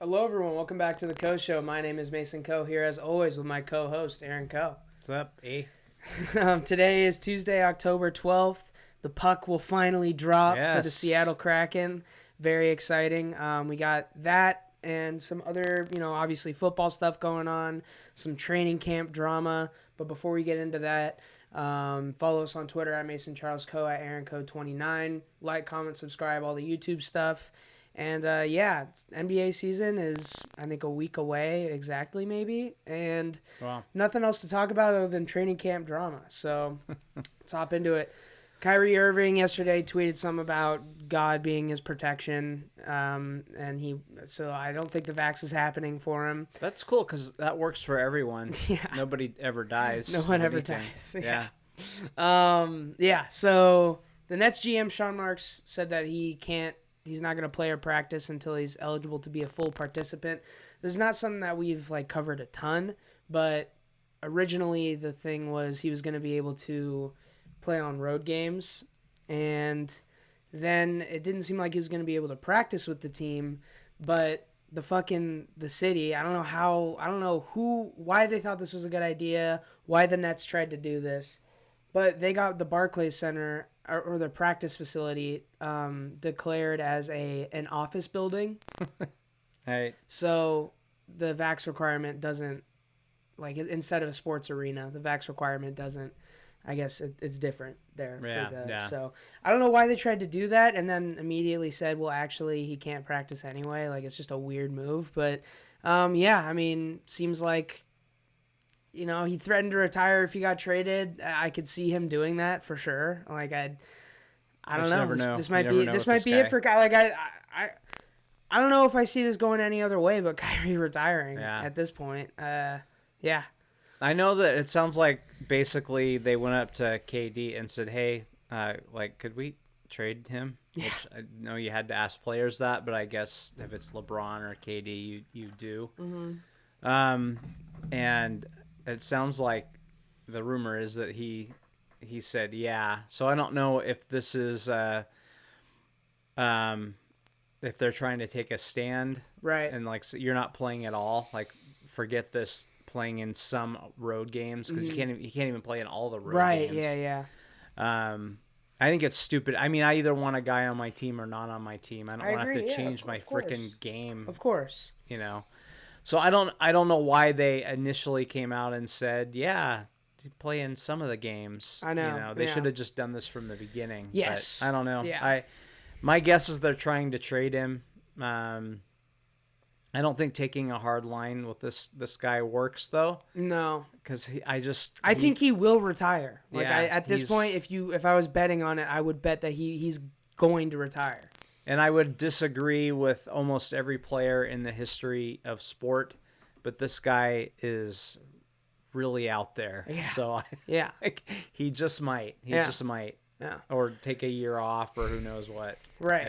Hello, everyone. Welcome back to the Coe Show. My name is Mason Coe, here as always with my co-host, Aaron Coe. What's up, A? Today is Tuesday, October 12th. The puck will finally drop for the Yes. Seattle Kraken. Very exciting. We got that and some other, obviously football stuff going on, some training camp drama. But before we get into that, follow us on Twitter at Mason Charles Coe, at Aaron Coe 29. Like, comment, subscribe, all the YouTube stuff. And, NBA season is, I think, a week away exactly, maybe. And Wow. nothing else to talk about other than training camp drama. So let's hop into it. Kyrie Irving yesterday tweeted something about God being his protection. So I don't think the vax is happening for him. That's cool because that works for everyone. Yeah. Nobody ever dies. No one of ever anything. dies. Yeah. So the Nets GM, Sean Marks, said that he's not going to play or practice until he's eligible to be a full participant. This is not something that we've covered a ton, but originally the thing was he was going to be able to play on road games, and then it didn't seem like he was going to be able to practice with the team, but the city, I don't know why they thought this was a good idea, why the Nets tried to do this, but they got the Barclays Center or the practice facility declared as an office building. Hey. So the vax requirement doesn't, instead of a sports arena, the vax requirement doesn't, I guess it's different there. Yeah. So I don't know why they tried to do that and then immediately said, well, actually, he can't practice anyway. It's just a weird move. But, seems like, he threatened to retire if he got traded. I could see him doing that for sure. I don't know. Never know. This might You be never know with it this for guy. I don't know if I see this going any other way, but Kyrie retiring at this point. Yeah. I know that it sounds like basically they went up to KD and said, hey, could we trade him? Yeah. Which I know you had to ask players that, but I guess if it's LeBron or KD, you do. Mm-hmm. And it sounds like the rumor is that he said yeah. So I don't know if this is if they're trying to take a stand, Right. and so you're not playing at all. Forget this playing in some road games because you can't even play in all the road games. Right. Yeah. I think it's stupid. I mean, I either want a guy on my team or not on my team. I don't want to have agree. to change my course. freaking game. Of course. So I don't know why they initially came out and said, yeah, play in some of the games. I know. They should have just done this from the beginning. Yes. But I don't know. Yeah. My guess is they're trying to trade him. I don't think taking a hard line with this guy works though. No. Because I think he will retire. At this he's- point, if I was betting on it, I would bet that he's going to retire. And I would disagree with almost every player in the history of sport, but this guy is really out there. Yeah. So he just might. He just might. Yeah. Or take a year off or who knows what. Right.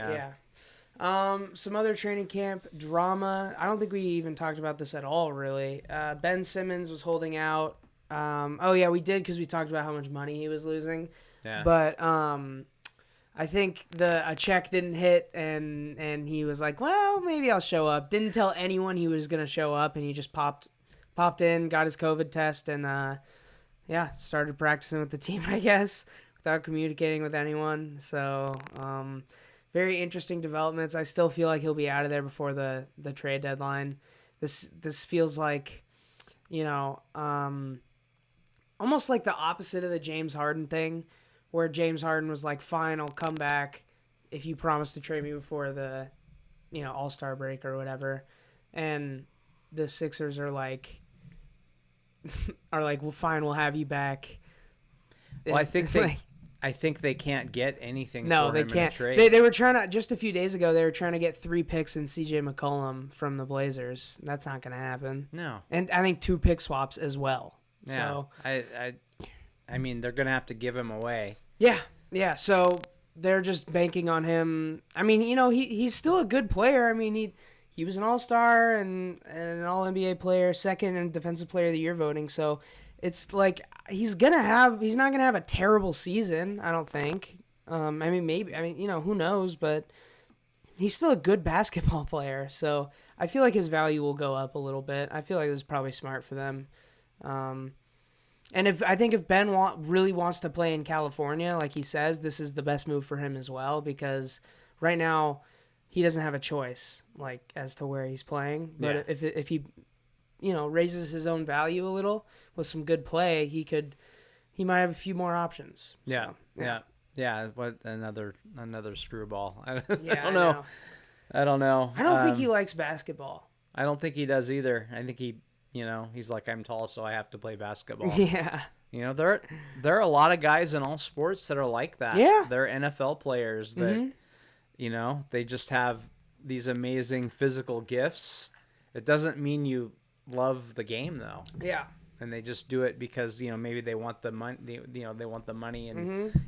Yeah. Some other training camp drama. I don't think we even talked about this at all, really. Ben Simmons was holding out. We did because we talked about how much money he was losing. Yeah. But I think a check didn't hit, and he was like, well, maybe I'll show up. Didn't tell anyone he was going to show up, and he just popped in, got his COVID test, and started practicing with the team, I guess, without communicating with anyone. So very interesting developments. I still feel like he'll be out of there before the trade deadline. This feels like, almost like the opposite of the James Harden thing, where James Harden was like, fine, I'll come back if you promise to trade me before the, All-Star break or whatever. And the Sixers are like, well, fine, we'll have you back. Well, I think they can't get anything No, for they him can't. in a trade. They were trying to, just a few days ago, they were trying to get 3 picks in CJ McCollum from the Blazers. That's not going to happen. No. And I think 2 pick swaps as well. Yeah. So I mean, they're going to have to give him away. Yeah. So they're just banking on him. I mean, he's still a good player. I mean, he was an All-Star and an All-NBA player, second in Defensive Player of the Year voting. So it's like he's not gonna have a terrible season, I don't think. Maybe. Who knows? But he's still a good basketball player, so I feel like his value will go up a little bit. I feel like this is probably smart for them. And if Ben really wants to play in California, like he says, this is the best move for him as well, because right now he doesn't have a choice like as to where he's playing. But if he raises his own value a little with some good play, he might have a few more options. Yeah. So, Yeah. What another screwball. I don't I know. know. I don't know. I don't think he likes basketball. I don't think he does either. I think he's like, I'm tall, so I have to play basketball. Yeah. There are a lot of guys in all sports that are like that. Yeah. They're NFL players that, they just have these amazing physical gifts. It doesn't mean you love the game, though. Yeah. And they just do it because maybe they want the money. They want the money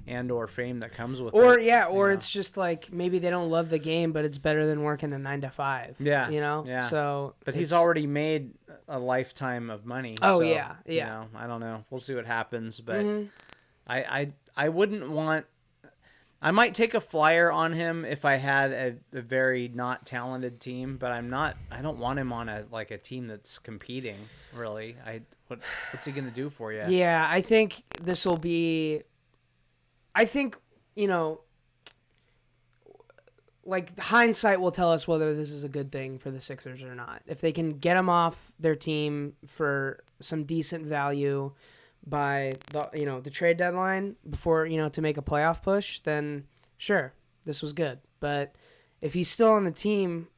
and or fame that comes with it. Or it's just like maybe they don't love the game, but it's better than working a 9 to 5. Yeah, Yeah. So, but he's already made a lifetime of money. Oh so, yeah. I don't know. We'll see what happens, but I wouldn't want. I might take a flyer on him if I had a very not talented team, but I don't want him on a team that's competing. Really, what's he gonna do for you? Yeah, I think this will be. I think hindsight will tell us whether this is a good thing for the Sixers or not. If they can get him off their team for some decent value by the trade deadline before to make a playoff push, then sure, this was good. But if he's still on the team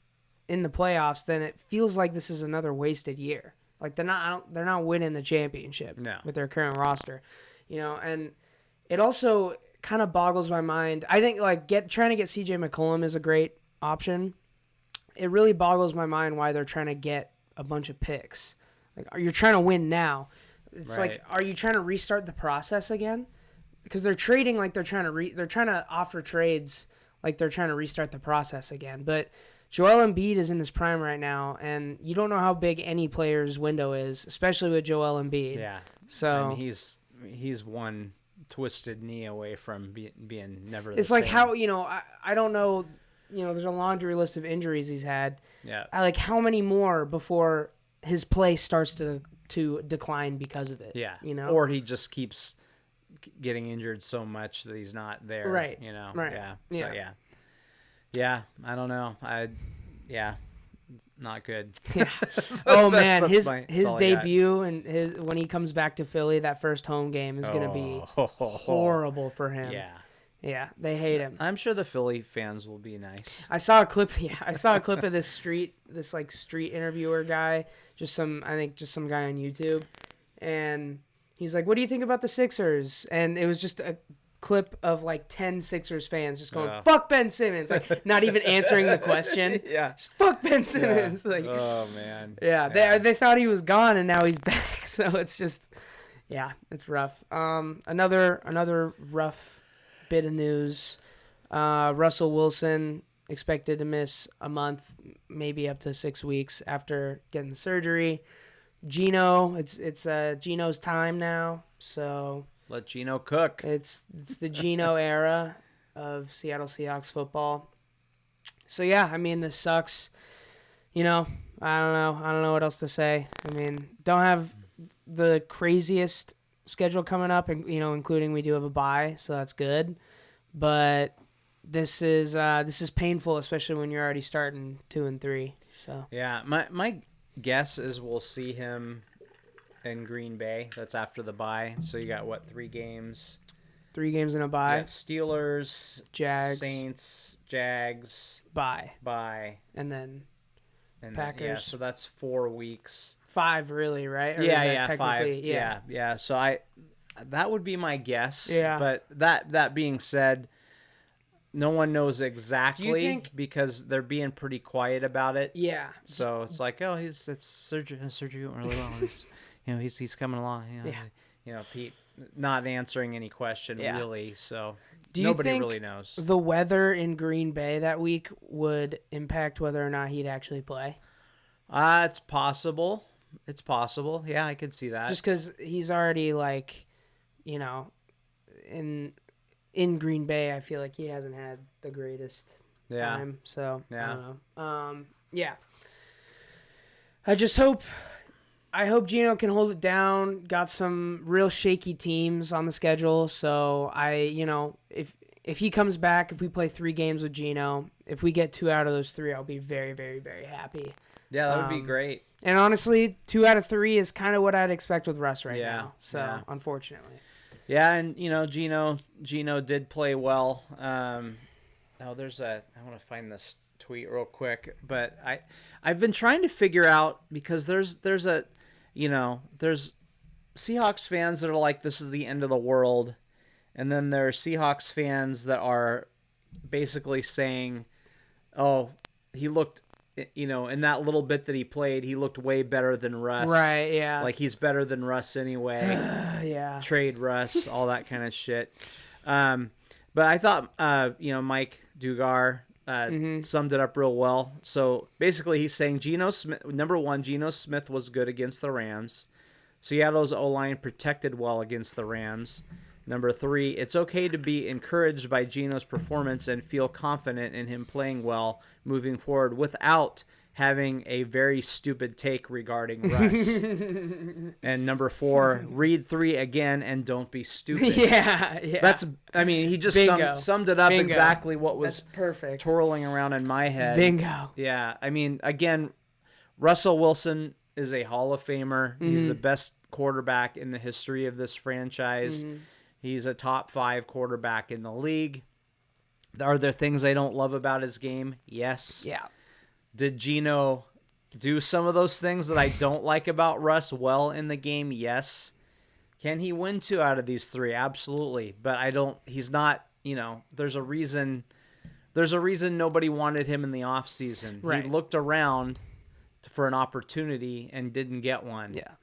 in the playoffs, then it feels like this is another wasted year. Like they're not winning the championship with their current roster, and it also kind of boggles my mind. I think trying to get CJ McCollum is a great option. It really boggles my mind why they're trying to get a bunch of picks. You're trying to win now. It's right. are you trying to restart the process again? Because they're trading they're trying to offer trades like they're trying to restart the process again. But Joel Embiid is in his prime right now, and you don't know how big any player's window is, especially with Joel Embiid. Yeah. So he's one twisted knee away from being never. It's the like same. how I don't know. There's a laundry list of injuries he's had. Yeah. How many more before his play starts to decline because of it? Yeah. Or he just keeps getting injured so much that he's not there. Right. Right. Yeah. So yeah. I don't know. Not good. Yeah. Oh man, his debut and when he comes back to Philly, that first home game is gonna be horrible for him. Yeah. Yeah, they hate him. I'm sure the Philly fans will be nice. I saw a clip. Yeah, I saw a clip of this street interviewer guy, just some guy on YouTube, and he's like, "What do you think about the Sixers?" And it was just a clip of 10 Sixers fans just going, "Fuck Ben Simmons," not even answering the question. Yeah, just fuck Ben Simmons. Yeah. Oh man. Yeah, they thought he was gone and now he's back. So it's just, it's rough. Another rough bit of news. Russell Wilson expected to miss a month, maybe up to 6 weeks after getting the surgery. Geno, it's Geno's time now, so let Geno cook. It's the Geno era of Seattle Seahawks football. So this sucks. I don't know what else to say. Don't have the craziest schedule coming up, and including we do have a bye, so that's good. But this is painful, especially when you're already starting 2-3. So yeah, my guess is we'll see him in Green Bay. That's after the bye. So you got 3 games? 3 games in a bye. Steelers, Jags, Saints, Jags, bye, and then Packers. Yeah, so that's 4 weeks. 5 really, right? Or yeah, technically 5. Yeah. So that would be my guess. Yeah. But that being said, no one knows exactly. Do you think, because they're being pretty quiet about it. Yeah. So it's like, his surgery went really well. He's coming along. Pete not answering any question really. So nobody really knows. The weather in Green Bay that week would impact whether or not he'd actually play? It's possible. It's possible. Yeah, I could see that. Just because he's already in Green Bay, I feel like he hasn't had the greatest time. So Yeah. I don't know. Yeah. I hope Gino can hold it down. Got some real shaky teams on the schedule, so if he comes back, if we play 3 games with Gino, if we get 2 out of those 3, I'll be very, very, very happy. Yeah, that would be great. And honestly, 2 out of 3 is kind of what I'd expect with Russ right now. So unfortunately. Yeah, and Gino did play well. I want to find this tweet real quick, but I've been trying to figure out, because there's Seahawks fans that are like, this is the end of the world, and then there are Seahawks fans that are basically saying, oh, he looked, in that little bit that he played, he looked way better than Russ. Right, yeah. Like, he's better than Russ anyway. Yeah. Trade Russ, all that kind of shit. But I thought, Mike Dugar summed it up real well. So basically he's saying number 1, Geno Smith was good against the Rams. Seattle's O-line protected well against the Rams. Number 3, it's okay to be encouraged by Geno's performance and feel confident in him playing well moving forward without having a very stupid take regarding Russ. And number 4, read 3 again and don't be stupid. Yeah. He just summed it up exactly what was perfect. twirling around in my head. Bingo. Yeah. Again, Russell Wilson is a Hall of Famer. Mm-hmm. He's the best quarterback in the history of this franchise. Mm-hmm. He's a top 5 quarterback in the league. Are there things I don't love about his game? Yes. Yeah. Did Geno do some of those things that I don't like about Russ well in the game? Yes. Can he win 2 out of these 3? Absolutely. But he's not, there's a reason nobody wanted him in the offseason. Right. He looked around for an opportunity and didn't get one. Yeah.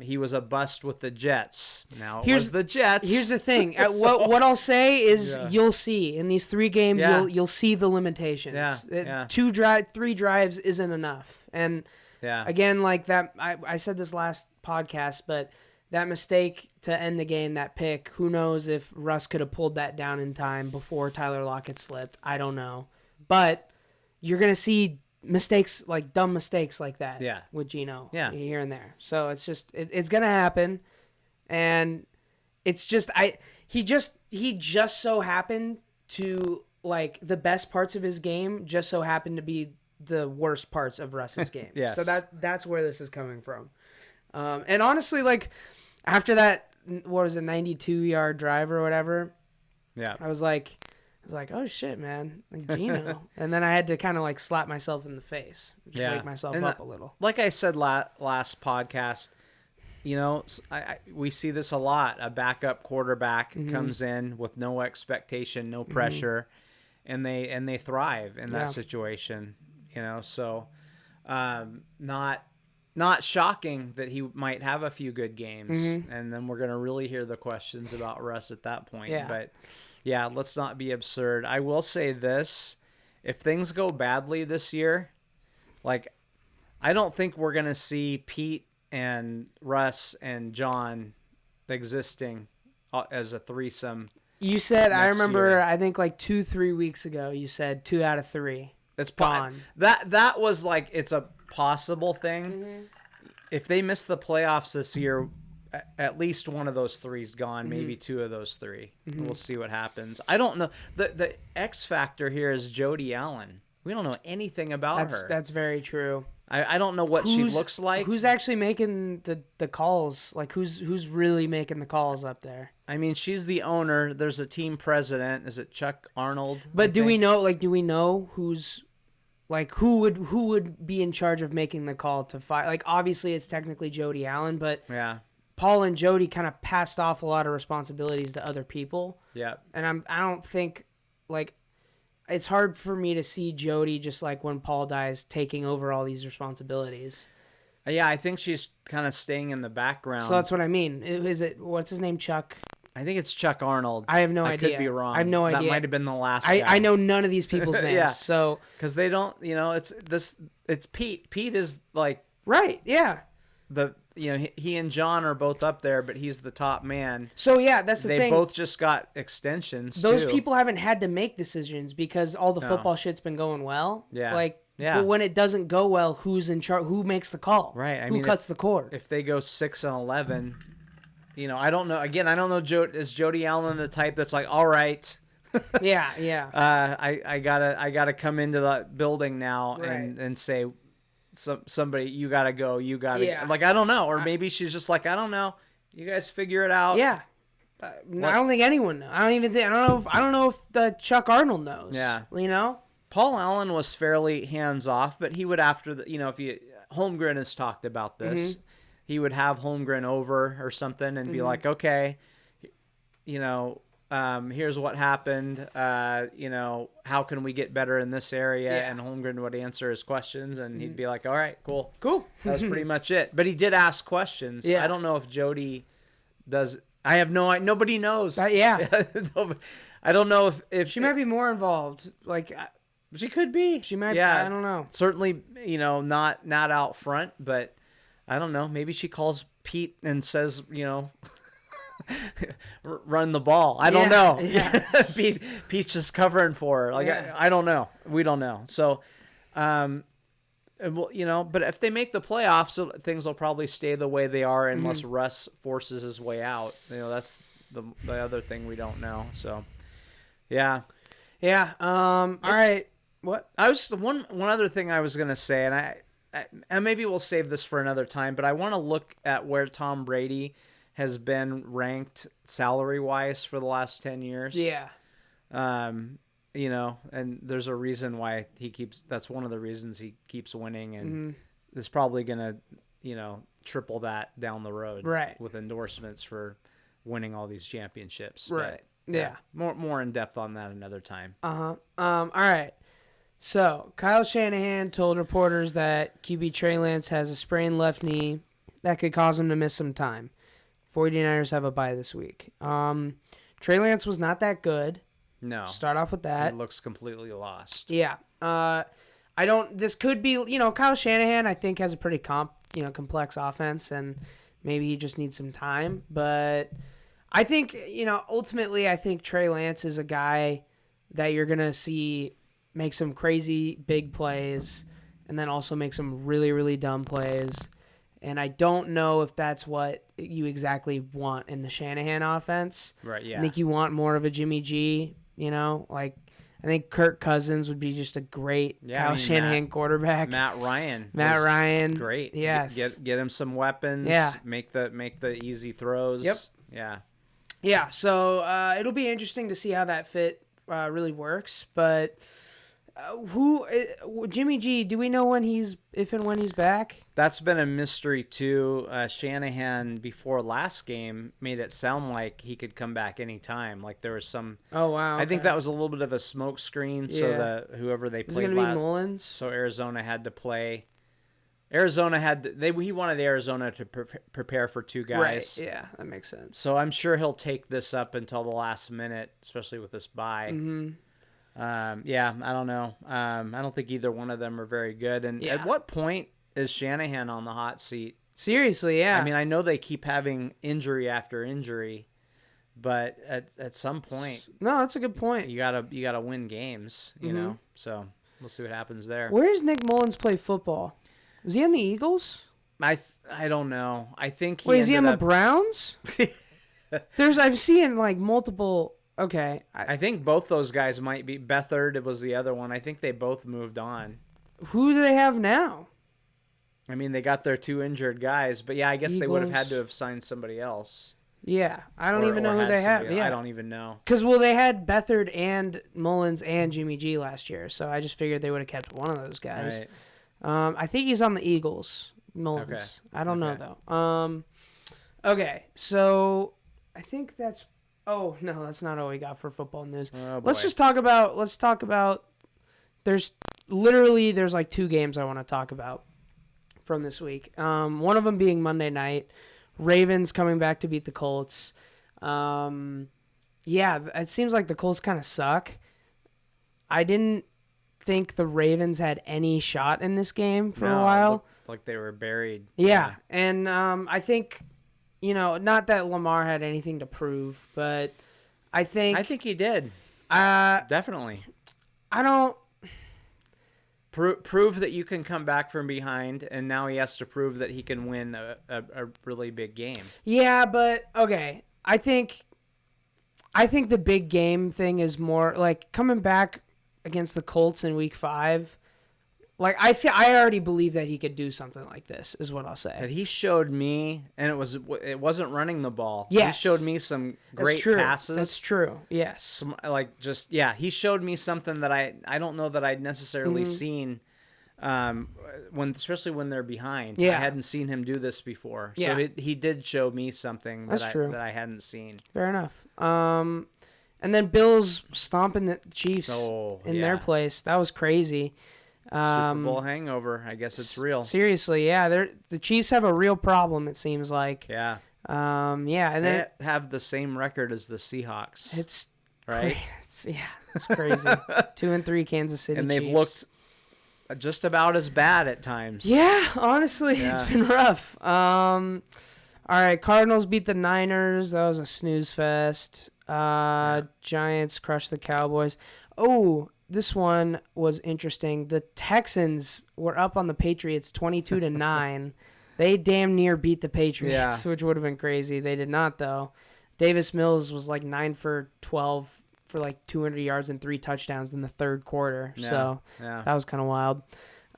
He was a bust with the Jets. Now it was the Jets. Here's the thing. What I'll say is you'll see in these 3 games, you'll see the limitations. 3 drives isn't enough. And again, like that, I said this last podcast, but that mistake to end the game, that pick, who knows if Russ could have pulled that down in time before Tyler Lockett slipped. I don't know. But you're going to see mistakes, like dumb mistakes like that with Geno here and there. So it's just it's gonna happen, and it's just he just so happened to, like, the best parts of his game just so happened to be the worst parts of Russ's game. Yes. So that's where this is coming from. And honestly, like, after that, what was it, 92-yard drive or whatever, I was like, oh shit, man, like Geno. And then I had to kind of like slap myself in the face, just wake myself up a little. Like I said last podcast, we see this a lot. A backup quarterback comes in with no expectation, no pressure, and they thrive in that situation. So not shocking that he might have a few good games, and then we're gonna really hear the questions about Russ at that point. But yeah, let's not be absurd. I will say this. If things go badly this year, like, I don't think we're going to see Pete and Russ and John existing as a threesome. You said, I remember, I think like 2-3 weeks ago, you said 2 out of 3. It's gone. That was like, it's a possible thing. If they miss the playoffs this year, at least one of those 3's gone, maybe 2 of those 3. We'll see what happens. I don't know. The X factor here is Jody Allen. We don't know anything about her. That's very true. I don't know what she looks like. Who's actually making the calls? Like, who's really making the calls up there? I mean, she's the owner. There's a team president. Is it Chuck Arnold? But do we know who's, like, who would be in charge of making the call to fight? Like, obviously it's technically Jody Allen, but Paul and Jody kind of passed off a lot of responsibilities to other people. Yeah. And I don't think, like, it's hard for me to see Jody, just like when Paul dies, taking over all these responsibilities. Yeah, I think she's kind of staying in the background. So that's what I mean. What's his name, Chuck? I think it's Chuck Arnold. I have no idea. I could be wrong. I have no idea. That might have been the last guy. I know none of these people's names. Yeah. So, because they don't, it's Pete. Pete is like, right, yeah. he and John are both up there, but he's the top man. So yeah, that's the thing. They both just got extensions. Those too. people haven't had to make decisions because all the football shit's been going well. Yeah. But when it doesn't go well, who's in charge? Who makes the call? Right. Who cuts the cord? If they go 6-11, I don't know. Again, I don't know. Is Jody Allen the type that's like, all right, yeah. I gotta come into the building now Right. and say, somebody, you gotta go. You gotta. Yeah. Like, I don't know. Or maybe she's just like, I don't know. You guys figure it out. Yeah. I don't think anyone knows. I don't know if the Chuck Arnold knows. Yeah. Paul Allen was fairly hands off, but he would Holmgren has talked about this. Mm-hmm. He would have Holmgren over or something and be like, okay, here's what happened. How can we get better in this area? Yeah. And Holmgren would answer his questions, and he'd be like, all right, cool. That's pretty much it. But he did ask questions. Yeah. I don't know if Jody does. I have nobody knows. Yeah. I don't know if she might be more involved. She could be. She might. Yeah. I don't know. Certainly, not out front, but I don't know. Maybe she calls Pete and says, run the ball. I don't know. Yeah. Pete's just covering for her. I don't know. We don't know. So, but if they make the playoffs, things will probably stay the way they are unless Russ forces his way out. That's the other thing we don't know. So, yeah. Yeah. All right. What? I was one other thing I was gonna say, and maybe we'll save this for another time. But I want to look at where Tom Brady has been ranked salary wise for the last 10 years. Yeah. And there's a reason why that's one of the reasons he keeps winning, and it's probably gonna triple that down the road, right? With endorsements for winning all these championships, right? But, yeah. More in depth on that another time. All right. So, Kyle Shanahan told reporters that QB Trey Lance has a sprained left knee that could cause him to miss some time. 49ers have a bye this week. Trey Lance was not that good. No. Start off with that. He looks completely lost. Yeah. This could be, Kyle Shanahan, I think, has a pretty complex offense, and maybe he just needs some time. But I think, ultimately, I think Trey Lance is a guy that you're going to see make some crazy big plays and then also make some really, really dumb plays. And I don't know if that's what you exactly want in the Shanahan offense. Right, yeah. I think you want more of a Jimmy G, I think Kirk Cousins would be just a great Kyle Shanahan quarterback. Matt Ryan. Great. Yes. Get him some weapons. Yeah. Make the easy throws. Yep. Yeah. Yeah, so it'll be interesting to see how that fit really works, but Jimmy G, do we know if and when he's back? That's been a mystery too. Shanahan before last game made it sound like he could come back anytime. Like there was some. Oh wow! Okay. I think that was a little bit of a smoke screen, so that whoever they played. Is it going to be Mullins? So Arizona had to play. He wanted Arizona to prepare for two guys. Right. Yeah, that makes sense. So I'm sure he'll take this up until the last minute, especially with this bye. Mm-hmm. Yeah, I don't know. I don't think either one of them are very good. And at what point is Shanahan on the hot seat? Seriously, yeah. I mean, I know they keep having injury after injury, but at some point, no, that's a good point. You gotta win games, you know. So we'll see what happens there. Where does Nick Mullins play football? Is he on the Eagles? I don't know. I think is he on the Browns? I've seen multiple. Okay. I think both those guys might be. Beathard was the other one. I think they both moved on. Who do they have now? I mean, they got their two injured guys, but yeah, I guess Eagles. They would have had to have signed somebody else. Yeah, I don't even know who they have. Yeah, I don't even know. Because they had Beathard and Mullins and Jimmy G last year, so I just figured they would have kept one of those guys. Right. I think he's on the Eagles. Mullins. Okay. I don't know though. Okay, so I think that's. Oh no, that's not all we got for football news. Oh, let's talk about. There's like two games I want to talk about from this week. One of them being Monday night, Ravens coming back to beat the Colts. Yeah, it seems like the Colts kind of suck. I didn't think the Ravens had any shot in this game for a while. like they were buried. Yeah. And I think, not that Lamar had anything to prove, but I think he did. Definitely. I don't. Prove that you can come back from behind, and now he has to prove that he can win a really big game. Yeah, but okay. I think the big game thing is more like coming back against the Colts in Week 5. Like I already believe that he could do something like this, is what I'll say. That he showed me, and it wasn't running the ball. Yes. He showed me some great passes. That's true. Yes. Some, he showed me something that I don't know that I'd necessarily seen, especially when they're behind. Yeah. I hadn't seen him do this before. Yeah. So he did show me something that true. I hadn't seen. Fair enough. And then Bills stomping the Chiefs in their place. That was crazy. Super Bowl hangover. I guess it's real. Seriously, yeah. The Chiefs have a real problem, it seems like. Yeah. And they have the same record as the Seahawks. It's right. It's crazy. 2-3 Kansas City. And they've Chiefs. looked just about as bad at times. Yeah, honestly, it's been rough. All right, Cardinals beat the Niners. That was a snooze fest. Giants crushed the Cowboys. Oh, this one was interesting. The Texans were up on the Patriots 22-9. They damn near beat the Patriots, which would have been crazy. They did not, though. Davis Mills was like 9 for 12 for like 200 yards and 3 touchdowns in the third quarter. So that was kind of wild.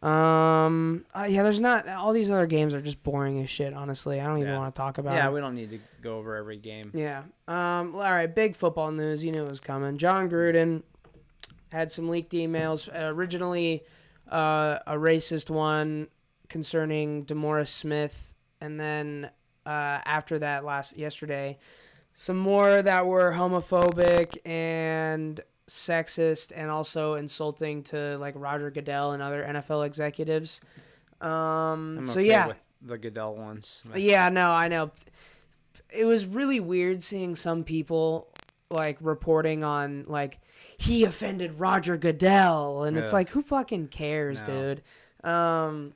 There's not, all these other games are just boring as shit, honestly. I don't even want to talk about it. Yeah, we don't need to go over every game. Yeah. All right, big football news. You knew it was coming. John Gruden had some leaked emails. Originally, a racist one concerning DeMaurice Smith, and then after that, yesterday, some more that were homophobic and sexist and also insulting to like Roger Goodell and other NFL executives. I'm okay with the Goodell ones. Yeah, no, I know. It was really weird seeing some people like reporting on like he offended Roger Goodell, and it's like, who fucking cares, dude? But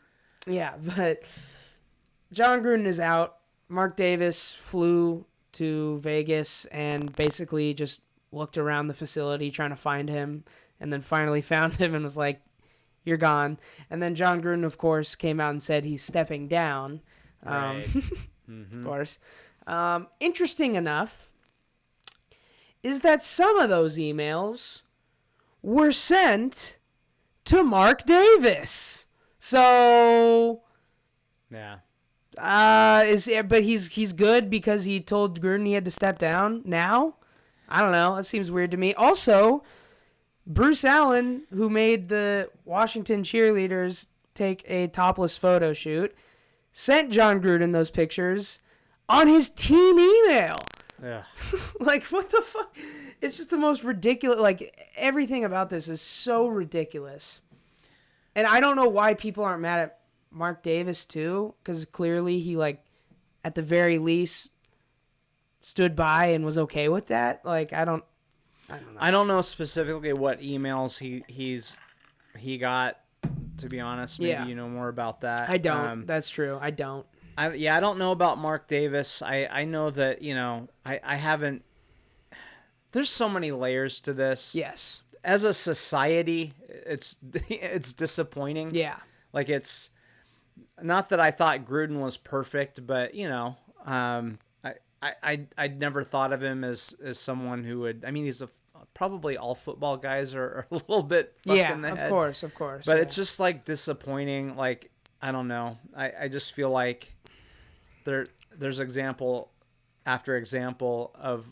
John Gruden is out. Mark Davis flew to Vegas and basically just looked around the facility trying to find him, and then finally found him and was like, you're gone. And then John Gruden, of course, came out and said he's stepping down. Right. Of course. Interesting enough is that some of those emails were sent to Mark Davis. So, but he's good because he told Gruden he had to step down now? I don't know. That seems weird to me. Also, Bruce Allen, who made the Washington cheerleaders take a topless photo shoot, sent John Gruden those pictures on his team email. Yeah. Like, what the fuck? It's just the most ridiculous. Like, everything about this is so ridiculous. And I don't know why people aren't mad at Mark Davis, too, because clearly he, like, at the very least stood by and was okay with that. Like, I don't know. I don't know specifically what emails he got, to be honest. Maybe you know more about that. I don't. That's true. I don't. I don't know about Mark Davis. I know that, I haven't. There's so many layers to this. Yes. As a society, it's disappointing. Yeah. Like, it's not that I thought Gruden was perfect, but I'd never thought of him as someone who would. I mean, he's probably all football guys are a little bit fucked in the head. Of course. But it's just like disappointing. Like, I don't know. I just feel like there's example after example of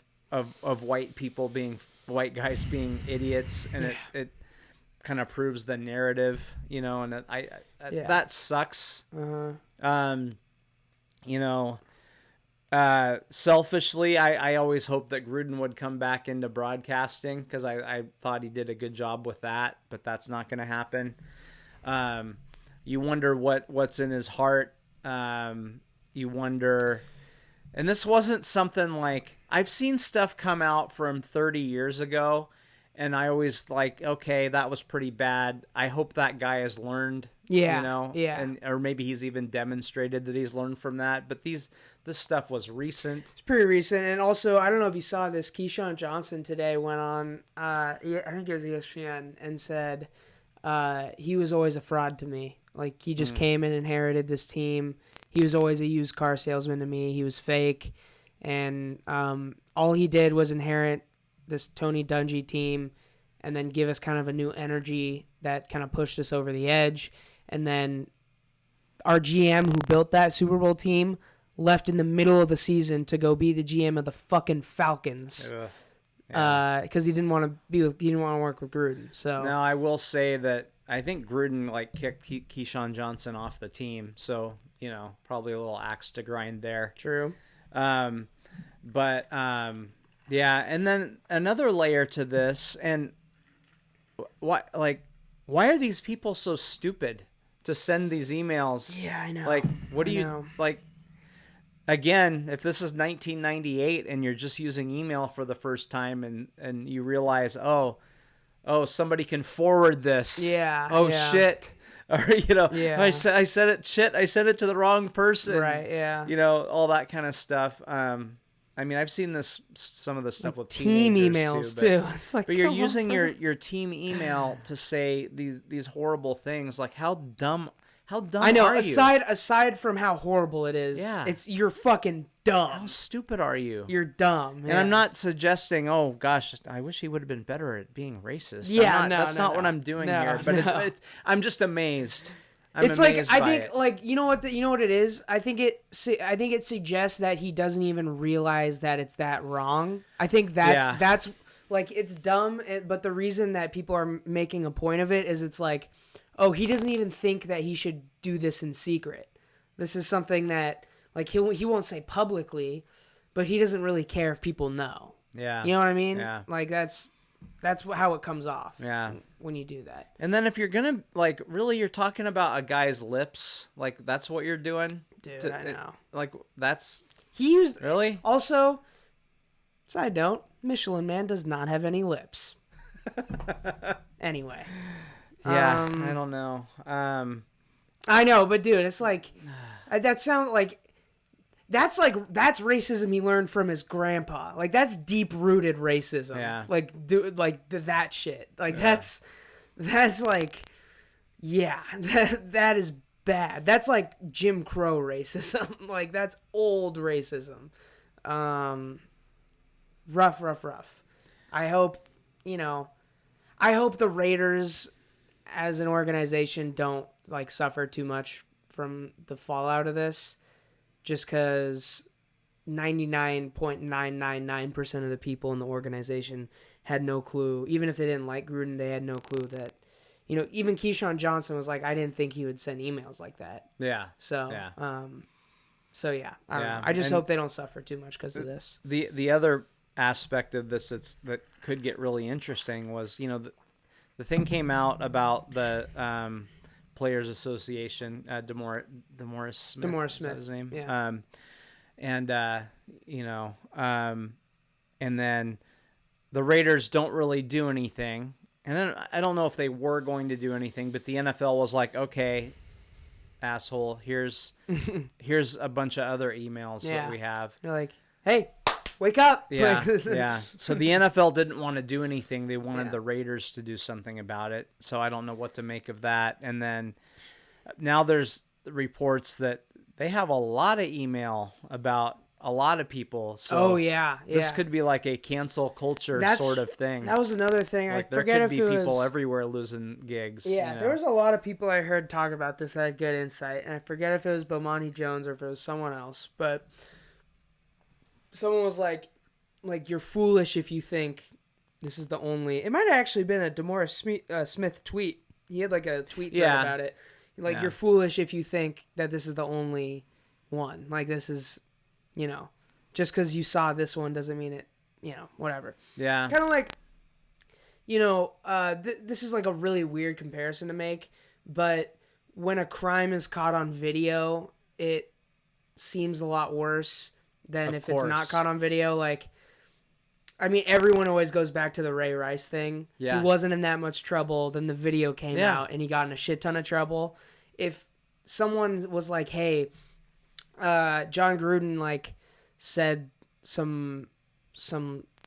white white guys being idiots, and it kind of proves the narrative, and that sucks. Selfishly, I always hoped that Gruden would come back into broadcasting because I thought he did a good job with that, but that's not going to happen. You wonder what's in his heart. You wonder, and this wasn't something like, I've seen stuff come out from 30 years ago, And I always like, okay, that was pretty bad. I hope that guy has learned, Yeah, you know, yeah. or maybe he's even demonstrated that he's learned from that. But this stuff was recent. It's pretty recent. And also, I don't know if you saw this, Keyshawn Johnson today went on, I think it was ESPN, and said he was always a fraud to me. Like, he just came and inherited this team. He was always a used car salesman to me. He was fake. And all he did was inherit this Tony Dungy team and then give us kind of a new energy that kind of pushed us over the edge. And then our GM who built that Super Bowl team left in the middle of the season to go be the GM of the fucking Falcons. Because he didn't want to work with Gruden. So now I will say that I think Gruden like kicked Keyshawn Johnson off the team. So, you know, probably a little axe to grind there. True. Yeah, and then another layer to this, and why are these people so stupid to send these emails? Yeah, I know. Like, what do you like? Again, if this is 1998 and you're just using email for the first time, and you realize, oh, somebody can forward this. Yeah. Oh yeah. Shit. Or, you know, yeah. I said it. Shit, I sent it to the wrong person. Right. Yeah. You know, all that kind of stuff. I mean, I've seen some of the stuff with team emails too. It's like, but you're using your team email to say these horrible things. Like, how dumb I know. are you? Aside from how horrible it is, you're fucking dumb. How stupid are you? You're dumb. And I'm not suggesting, oh gosh, I wish he would have been better at being racist. Yeah, that's not what I'm doing here. But I'm just amazed. It's like, I think, like, you know what it is? I think it suggests that he doesn't even realize that it's that wrong. I think that's like, it's dumb, but the reason that people are making a point of it is it's like, oh, he doesn't even think that he should do this in secret. This is something that, like, he won't say publicly, but he doesn't really care if people know. Yeah. You know what I mean? Yeah. Like, that's how it comes off. Yeah. When you do that. And then if you're going to, like, really you're talking about a guy's lips, like, that's what you're doing? Dude, I know. Like, that's... He used... Really? Also, side note, Michelin Man does not have any lips. Anyway. Yeah, I don't know. I know, but dude, it's like... that sounds like... That's racism he learned from his grandpa. Like, that's deep-rooted racism. Yeah. Like, dude, like, that shit. Like, that's like... Yeah, that is bad. That's like Jim Crow racism. Like, that's old racism. Rough. I hope the Raiders as an organization don't, like, suffer too much from the fallout of this, just because 99.999% of the people in the organization had no clue. Even if they didn't like Gruden, they had no clue that, you know, even Keyshawn Johnson was like, I didn't think he would send emails like that. Yeah. So, yeah. I don't know. I just hope they don't suffer too much because of this. The other aspect of this that could get really interesting was, you know, the thing came out about the Players Association, DeMaurice Smith. Is that his name? Yeah. And then the Raiders don't really do anything. And then I don't know if they were going to do anything, but the NFL was like, okay, asshole, here's a bunch of other emails that we have. You're like, hey, wake up. Yeah, yeah. So the NFL didn't want to do anything. They wanted the Raiders to do something about it. So I don't know what to make of that. And then now there's reports that they have a lot of email about a lot of people. So this could be like a cancel culture sort of thing. That was another thing. Like, I forget if it was... there could be people everywhere losing gigs. Yeah, you know? There was a lot of people I heard talk about this that had good insight. And I forget if it was Bomani Jones or if it was someone else. But someone was like, you're foolish if you think this is the only... It might have actually been a DeMaurice Smith tweet. He had like a tweet thread about it. Like, you're foolish if you think that this is the only one. Like, this is... You know, just because you saw this one doesn't mean it, you know, whatever. Yeah. Kind of like, you know, this is like a really weird comparison to make, but when a crime is caught on video, it seems a lot worse than if it's not caught on video. Like, I mean, everyone always goes back to the Ray Rice thing. Yeah. He wasn't in that much trouble. Then the video came out, and he got in a shit ton of trouble. If someone was like, "Hey, John Gruden like said some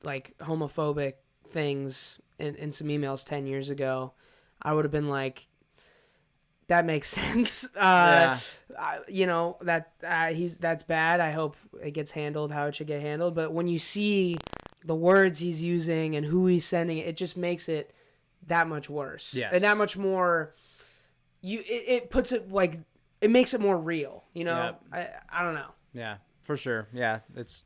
like homophobic things in some emails 10 years ago," I would have been like, that makes sense. You know, that's bad. I hope it gets handled how it should get handled. But when you see the words he's using and who he's sending, it just makes it that much worse. Yes. And that much more. It puts it like, it makes it more real. You know, I don't know. Yeah, for sure. Yeah, it's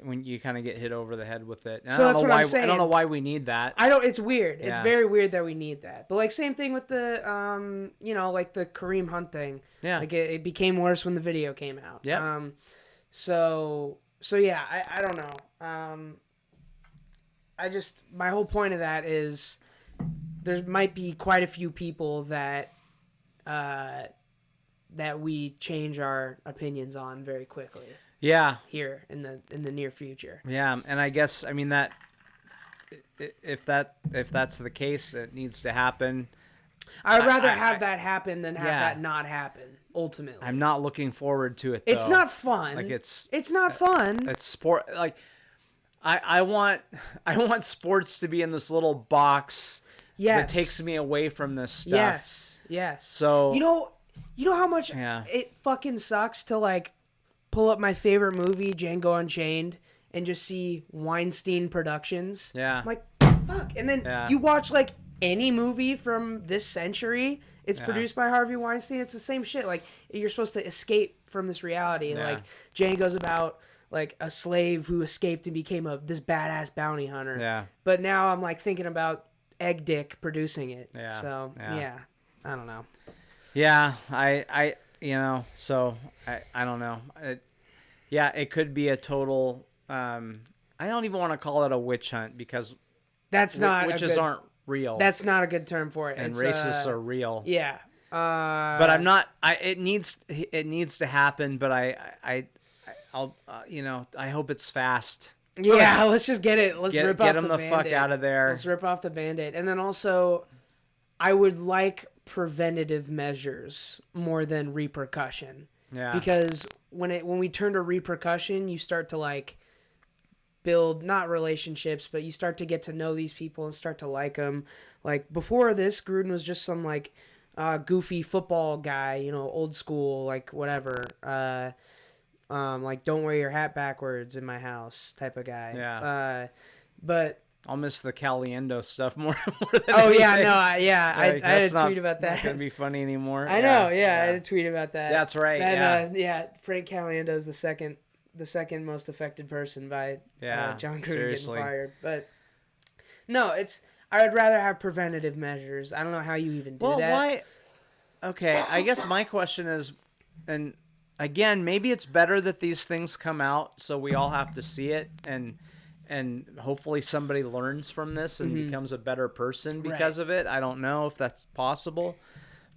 when you kind of get hit over the head with it. And So that's what I'm saying. I don't know why we need that. It's weird. Yeah. It's very weird that we need that. But like same thing with the you know, like the Kareem Hunt thing. Yeah. Like it became worse when the video came out. Yeah. So yeah, I don't know. My whole point of that is there might be quite a few people that we change our opinions on very quickly. Yeah. Here in the near future. Yeah, and I guess I mean that if that's the case, it needs to happen. I would rather have that happen than have that not happen. Ultimately, I'm not looking forward to it. Though. It's not fun. Like it's not fun. It's sport. Like I want sports to be in this little box that takes me away from this stuff. Yes. So you know how much it fucking sucks to like pull up my favorite movie, Django Unchained, and just see Weinstein Productions. Yeah. I'm like, fuck. And then you watch like any movie from this century, it's produced by Harvey Weinstein. It's the same shit. Like, you're supposed to escape from this reality. Yeah. Like, Django's about like a slave who escaped and became this badass bounty hunter. Yeah. But now I'm like thinking about Egg Dick producing it. Yeah. So Yeah. I don't know. Yeah, I I don't know. It could be a total. I don't even want to call it a witch hunt because witches aren't real. That's not a good term for it. And racists are real. Yeah. But I'm not. It needs to happen. But I'll I hope it's fast. Yeah, let's just get it. Let's rip off get them the Band-Aid. fuck out of there. Let's rip off the Band-Aid. And then also, I would like preventative measures more than repercussion. Yeah. Because when we turn to repercussion, you start to like build not relationships, but you start to get to know these people and start to like them. Like before this, Gruden was just some like goofy football guy, you know, old school, like whatever. Like don't wear your hat backwards in my house type of guy. Yeah. But I'll miss the Caliendo stuff more than anything. I had a tweet about that. Not gonna be funny anymore. I know, I had a tweet about that. That's right. Frank Caliendo is the second most affected person by John Gruden seriously. getting fired. But no, I would rather have preventative measures. I don't know how you even do that. Well, why? Okay, I guess my question is, and again, maybe it's better that these things come out so we all have to see it and hopefully somebody learns from this and becomes a better person because of it. I don't know if that's possible,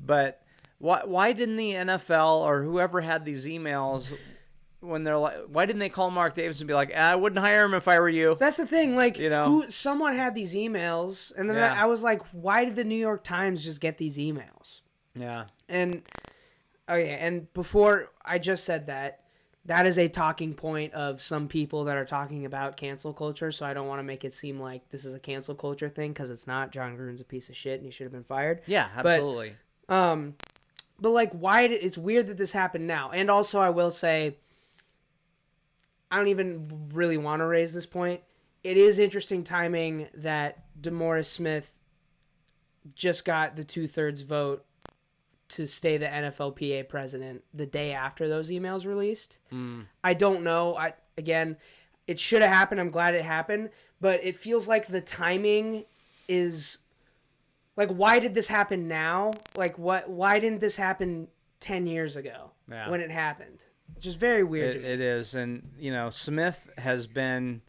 but why didn't the NFL or whoever had these emails when they're like, why didn't they call Mark Davis and be like, I wouldn't hire him if I were you? That's the thing. Like, you know, someone had these emails, and then I was like, why did the New York Times just get these emails? Yeah. And and before I just said that is a talking point of some people that are talking about cancel culture, so I don't want to make it seem like this is a cancel culture thing, because it's not. John Gruden's a piece of shit, and he should have been fired. Yeah, absolutely. But like, it's weird that this happened now. And also, I will say, I don't even really want to raise this point. It is interesting timing that DeMaurice Smith just got the 2/3 vote to stay the NFLPA president the day after those emails released. I don't know. Again, it should have happened. I'm glad it happened, but it feels like the timing is like, why did this happen now? Like, why didn't this happen 10 years ago when it happened? Just very weird. It is. And, you know, Smith has been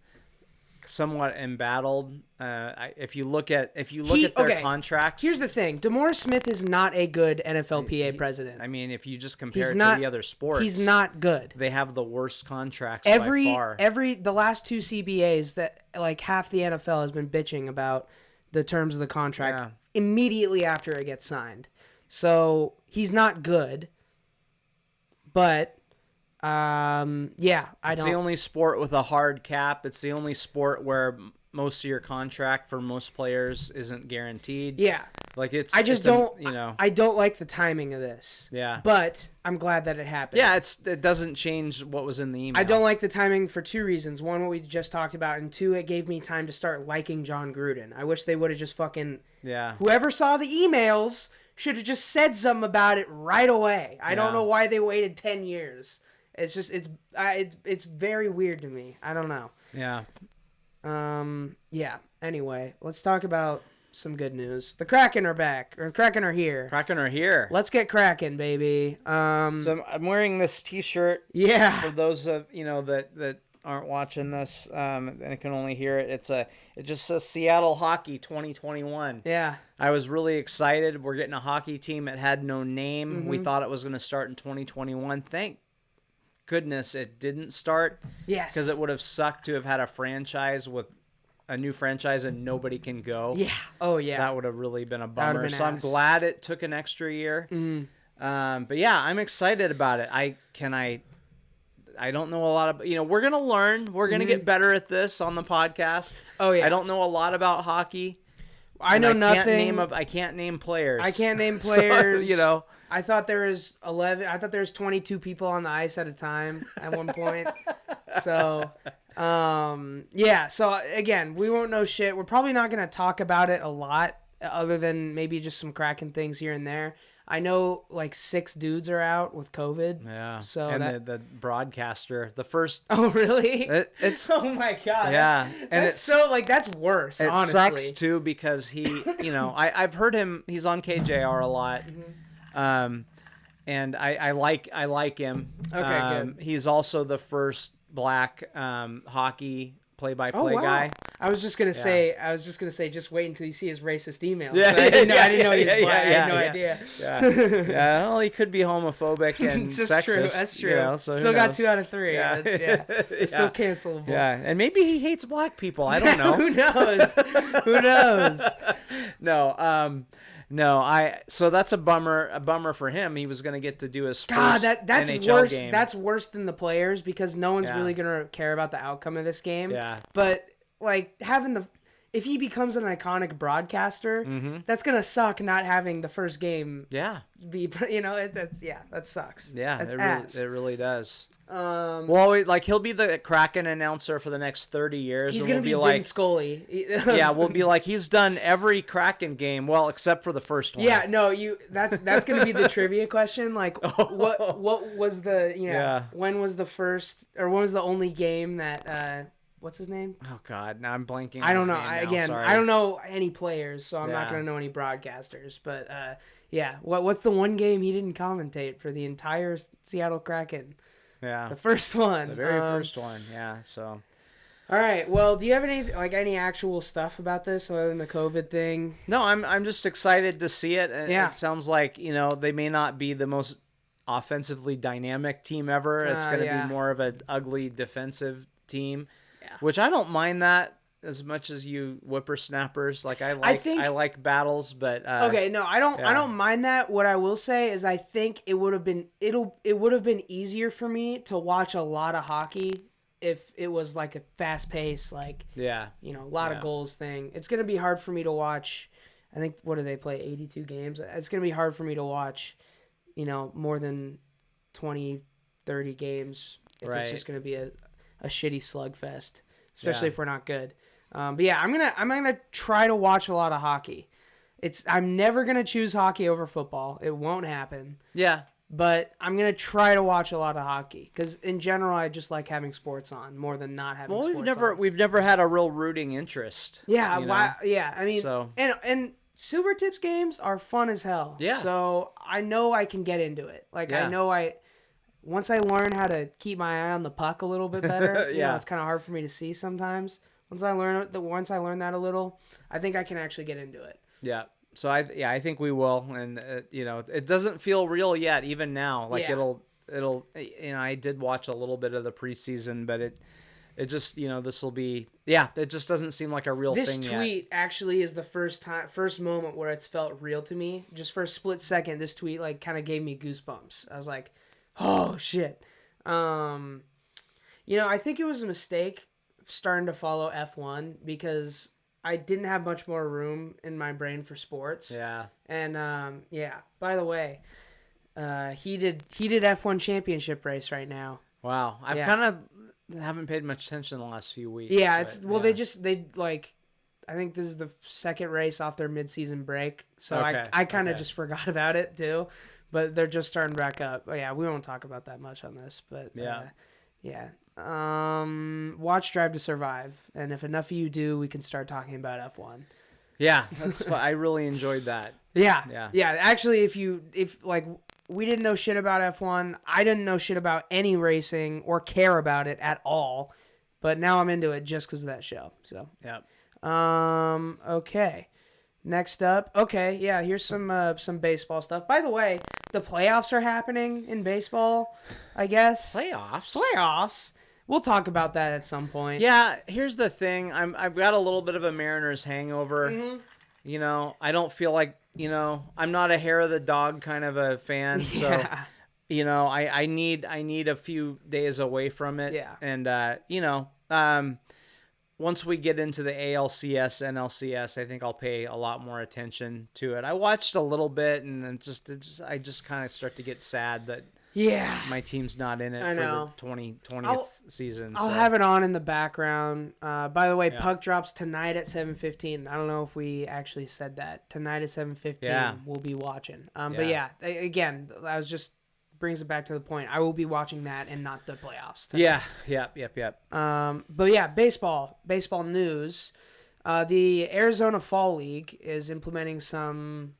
somewhat embattled. If you look at their contracts, here's the thing: DeMaurice Smith is not a good NFLPA president. I mean, if you just compare to the other sports, he's not good. They have the worst contracts by far. The last two CBAs that like half the NFL has been bitching about the terms of the contract immediately after it gets signed. So he's not good. But it's the only sport with a hard cap. It's the only sport where most of your contract for most players isn't guaranteed. Yeah. Like I don't like the timing of this. Yeah. But I'm glad that it happened. Yeah, it doesn't change what was in the email. I don't like the timing for two reasons. One, what we just talked about, and two, it gave me time to start liking John Gruden. I wish they would have just fucking whoever saw the emails should have just said something about it right away. I don't know why they waited 10 years. It's just it's very weird to me. I don't know. Yeah. Yeah. Anyway, let's talk about some good news. The Kraken are back. Or the Kraken are here. Kraken are here. Let's get Kraken, baby. So I'm wearing this T-shirt. Yeah. For those of that aren't watching this, and can only hear it. It just says Seattle Hockey 2021. Yeah. I was really excited. We're getting a hockey team. It had no name. Mm-hmm. We thought it was going to start in 2021. Thank goodness it didn't start. Yes. Because it would have sucked to have had a new franchise and nobody can go. Yeah. Oh, yeah. That would have really been a bummer. So I'm glad it took an extra year. Mm. But yeah, I'm excited about it. I don't know a lot of, we're going to learn. We're going to get better at this on the podcast. Oh, yeah. I don't know a lot about hockey. I know nothing. I can't name players. I can't name players. So, I thought there was 11. I thought there was 22 people on the ice at a time at one point. So, So again, we won't know shit. We're probably not going to talk about it a lot, other than maybe just some Kraken things here and there. I know like 6 dudes are out with COVID. Yeah. So the broadcaster, the first. Oh really? It's oh my god. Yeah. And that's worse. It honestly. sucks too because he, I've heard him. He's on KJR a lot. Mm-hmm. And I like him. Okay, good. He's also the first black hockey play-by-play guy. I was just gonna say, just wait until you see his racist emails. Yeah, I didn't know he was black. I had no idea. Yeah. Well, he could be homophobic and sexist. True. That's true. So still got 2 out of 3. Yeah. It's still cancelable. Yeah, and maybe he hates black people. I don't know. Who knows? Who knows? No, so that's a bummer for him. He was going to get to do his first that's NHL worse. game. That's worse than the players because no one's really going to care about the outcome of this game. Yeah. But like if he becomes an iconic broadcaster, that's going to suck not having the first game. Yeah. Be that sucks. Yeah, that's it really does. He'll be the Kraken announcer for the next 30 years. He's gonna be like Vin Scully. Yeah, we'll be like he's done every Kraken game, well, except for the first one. Yeah, no, that's gonna be the trivia question. Like, what was when was the first or when was the only game that what's his name? Oh God, now I'm blanking. I don't know. Sorry. I don't know any players, so I'm not gonna know any broadcasters. But what's the one game he didn't commentate for the entire Seattle Kraken? Yeah, the first one, the very first one. Yeah, so. All right. Well, do you have any actual stuff about this other than the COVID thing? No, I'm just excited to see it. Yeah. It sounds like they may not be the most offensively dynamic team ever. It's going to be more of an ugly defensive team, which I don't mind that as much as you whippersnappers. Like I like battles, but okay, no, I don't mind that. What I will say is I think it would have been easier for me to watch a lot of hockey if it was like a fast pace, like a lot of goals thing. It's gonna be hard for me to watch. I think what do they play 82 games? It's gonna be hard for me to watch, more than 20, 30 games if it's just gonna be a shitty slugfest, especially if we're not good. But yeah, I'm gonna try to watch a lot of hockey. I'm never gonna choose hockey over football. It won't happen. Yeah. But I'm gonna try to watch a lot of hockey because in general I just like having sports on more than not having. Well, we've never had a real rooting interest. Yeah. Yeah. I mean, so. and Super Tips games are fun as hell. Yeah. So I know I can get into it. I know once I learn how to keep my eye on the puck a little bit better. It's kind of hard for me to see sometimes. Once I learn that a little, I think I can actually get into it. Yeah. So I think we will, and it doesn't feel real yet, even now. Like it'll I did watch a little bit of the preseason, but it just this will be it just doesn't seem like a real thing yet. This tweet actually is the first moment where it's felt real to me. Just for a split second, this tweet like kind of gave me goosebumps. I was like, oh shit. I think it was a mistake starting to follow F1 because I didn't have much more room in my brain for sports. Yeah. And by the way, heated F1 championship race right now. Wow. I've kind of haven't paid much attention the last few weeks. Yeah, I think this is the second race off their mid-season break. So I kind of just forgot about it too. But they're just starting back up. Oh, yeah, we won't talk about that much on this, but watch Drive to Survive, and if enough of you do, we can start talking about F1. Yeah, that's fun. I really enjoyed that. Yeah. Actually, if we didn't know shit about F1, I didn't know shit about any racing or care about it at all, but now I'm into it just because of that show. So okay. Next up, here's some baseball stuff. By the way, the playoffs are happening in baseball, I guess. Playoffs. We'll talk about that at some point. Yeah, here's the thing. I've got a little bit of a Mariners hangover. Mm-hmm. I don't feel like, I'm not a hair of the dog kind of a fan, so I need a few days away from it. Yeah. And once we get into the ALCS, NLCS, I think I'll pay a lot more attention to it. I watched a little bit, and then I just kind of start to get sad that my team's not in it for the 2020th season. I'll have it on in the background. By the way, puck drops tonight at 7:15. I don't know if we actually said that. Tonight at 7:15, we'll be watching. But again, I was just brings it back to the point. I will be watching that and not the playoffs tonight. Yep. But yeah, baseball news. The Arizona Fall League is implementing some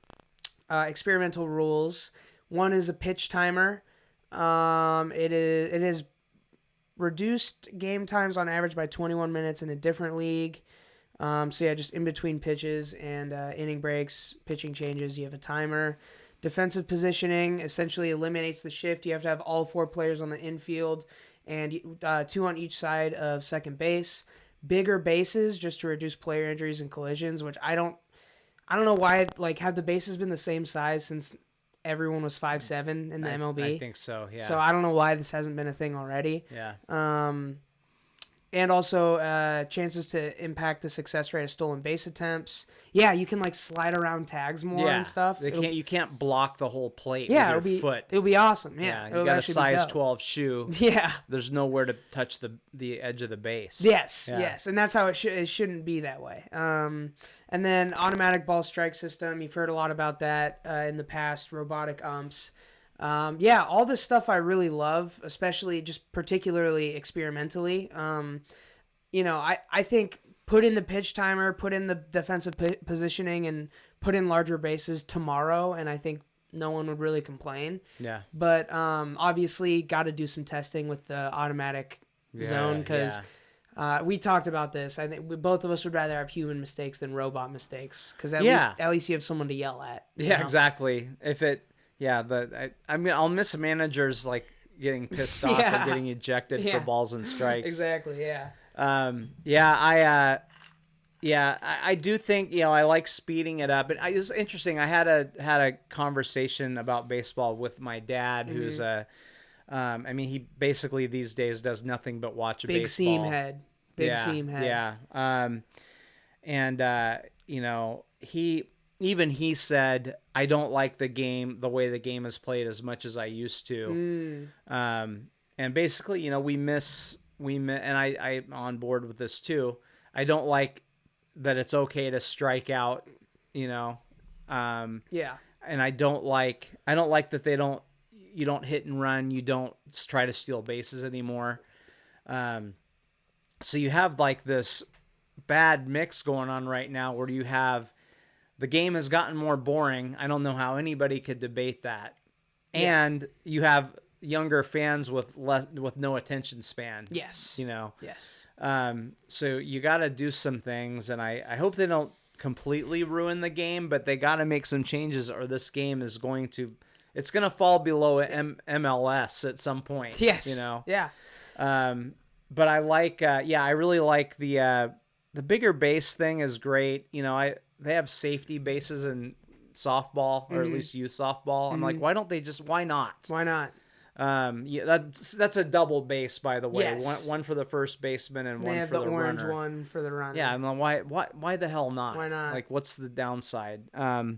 experimental rules. One is a pitch timer. It is reduced game times on average by 21 minutes in a different league. Just in between pitches and inning breaks, pitching changes, you have a timer. Defensive positioning essentially eliminates the shift. You have to have all 4 players on the infield and 2 on each side of second base. Bigger bases just to reduce player injuries and collisions, which I don't know why. Have the bases been the same size since everyone was 5'7" in the MLB? I think so. Yeah. So I don't know why this hasn't been a thing already. Yeah. And also chances to impact the success rate of stolen base attempts. Yeah, you can slide around tags more and stuff. You can't block the whole plate with your foot. It'll be awesome. Yeah, you got a size 12 shoe. Yeah. There's nowhere to touch the edge of the base. Yes, and that's how it shouldn't be that way. And then automatic ball strike system. You've heard a lot about that in the past. Robotic umps. All this stuff I really love, especially just particularly experimentally. I think put in the pitch timer, put in the defensive positioning, and put in larger bases tomorrow, and I think no one would really complain. Yeah. But obviously, got to do some testing with the automatic zone because we talked about this. I think both of us would rather have human mistakes than robot mistakes because at least you have someone to yell at. Yeah, exactly. I'll miss managers getting pissed off or getting ejected for balls and strikes. Exactly. Yeah. I do think I like speeding it up, and it's interesting. I had a conversation about baseball with my dad, who's he basically these days does nothing but watch baseball. Big seam head. Yeah. He said, I don't like the way the game is played as much as I used to. And basically, and I'm on board with this too. I don't like that it's okay to strike out, and I don't like that you don't hit and run. You don't try to steal bases anymore. So you have this bad mix going on right now where you have the game has gotten more boring. I don't know how anybody could debate that. Yeah. And you have younger fans with no attention span. Yes. You know. Yes. So you got to do some things, and I hope they don't completely ruin the game, but they got to make some changes, or this game is going to fall below MLS at some point. Yes. You know. Yeah. But I like, I really like the bigger base thing is great. You know, they have safety bases in softball, or at least youth softball. I'm like, why not? Why not? Yeah, that's a double base, by the way. Yes. One for the first baseman and They one have for the the orange runner. one for the runner. Yeah, I'm like, why the hell not? Why not? Like, what's the downside? The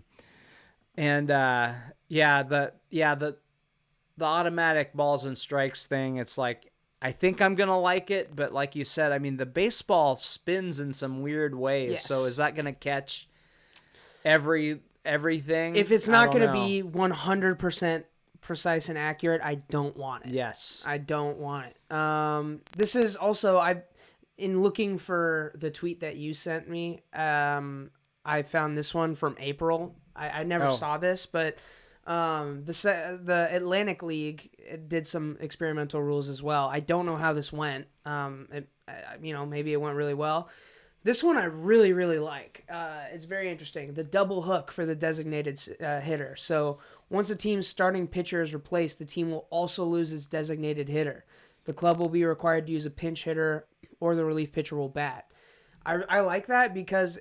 automatic balls and strikes thing. It's like, I think I'm gonna like it, but like you said, I mean, the baseball spins in some weird ways. Yes. So is that gonna catch everything? If it's not going to be 100% precise and accurate, I don't want it. Yes, I don't want it. This is also, in looking for the tweet that you sent me, I found this one from April. I never saw this, but the Atlantic League did some experimental rules as well. I don't know how this went. Maybe it went really well. This one I really, really like. It's very interesting. The double hook for the designated hitter. So once a team's starting pitcher is replaced, the team will also lose its designated hitter. The club will be required to use a pinch hitter, or the relief pitcher will bat. I like that because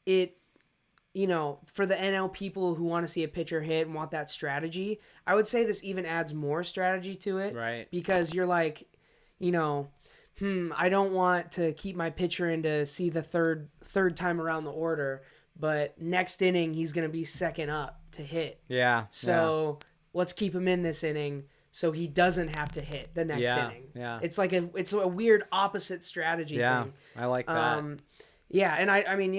it, for the NL people who want to see a pitcher hit and want that strategy, I would say this even adds more strategy to it. Right. Because you're like, I don't want to keep my pitcher in to see the third time around the order, but next inning he's going to be second up to hit. Yeah. So let's keep him in this inning so he doesn't have to hit the next inning. Yeah. It's like it's a weird opposite strategy thing. I like that. And I mean,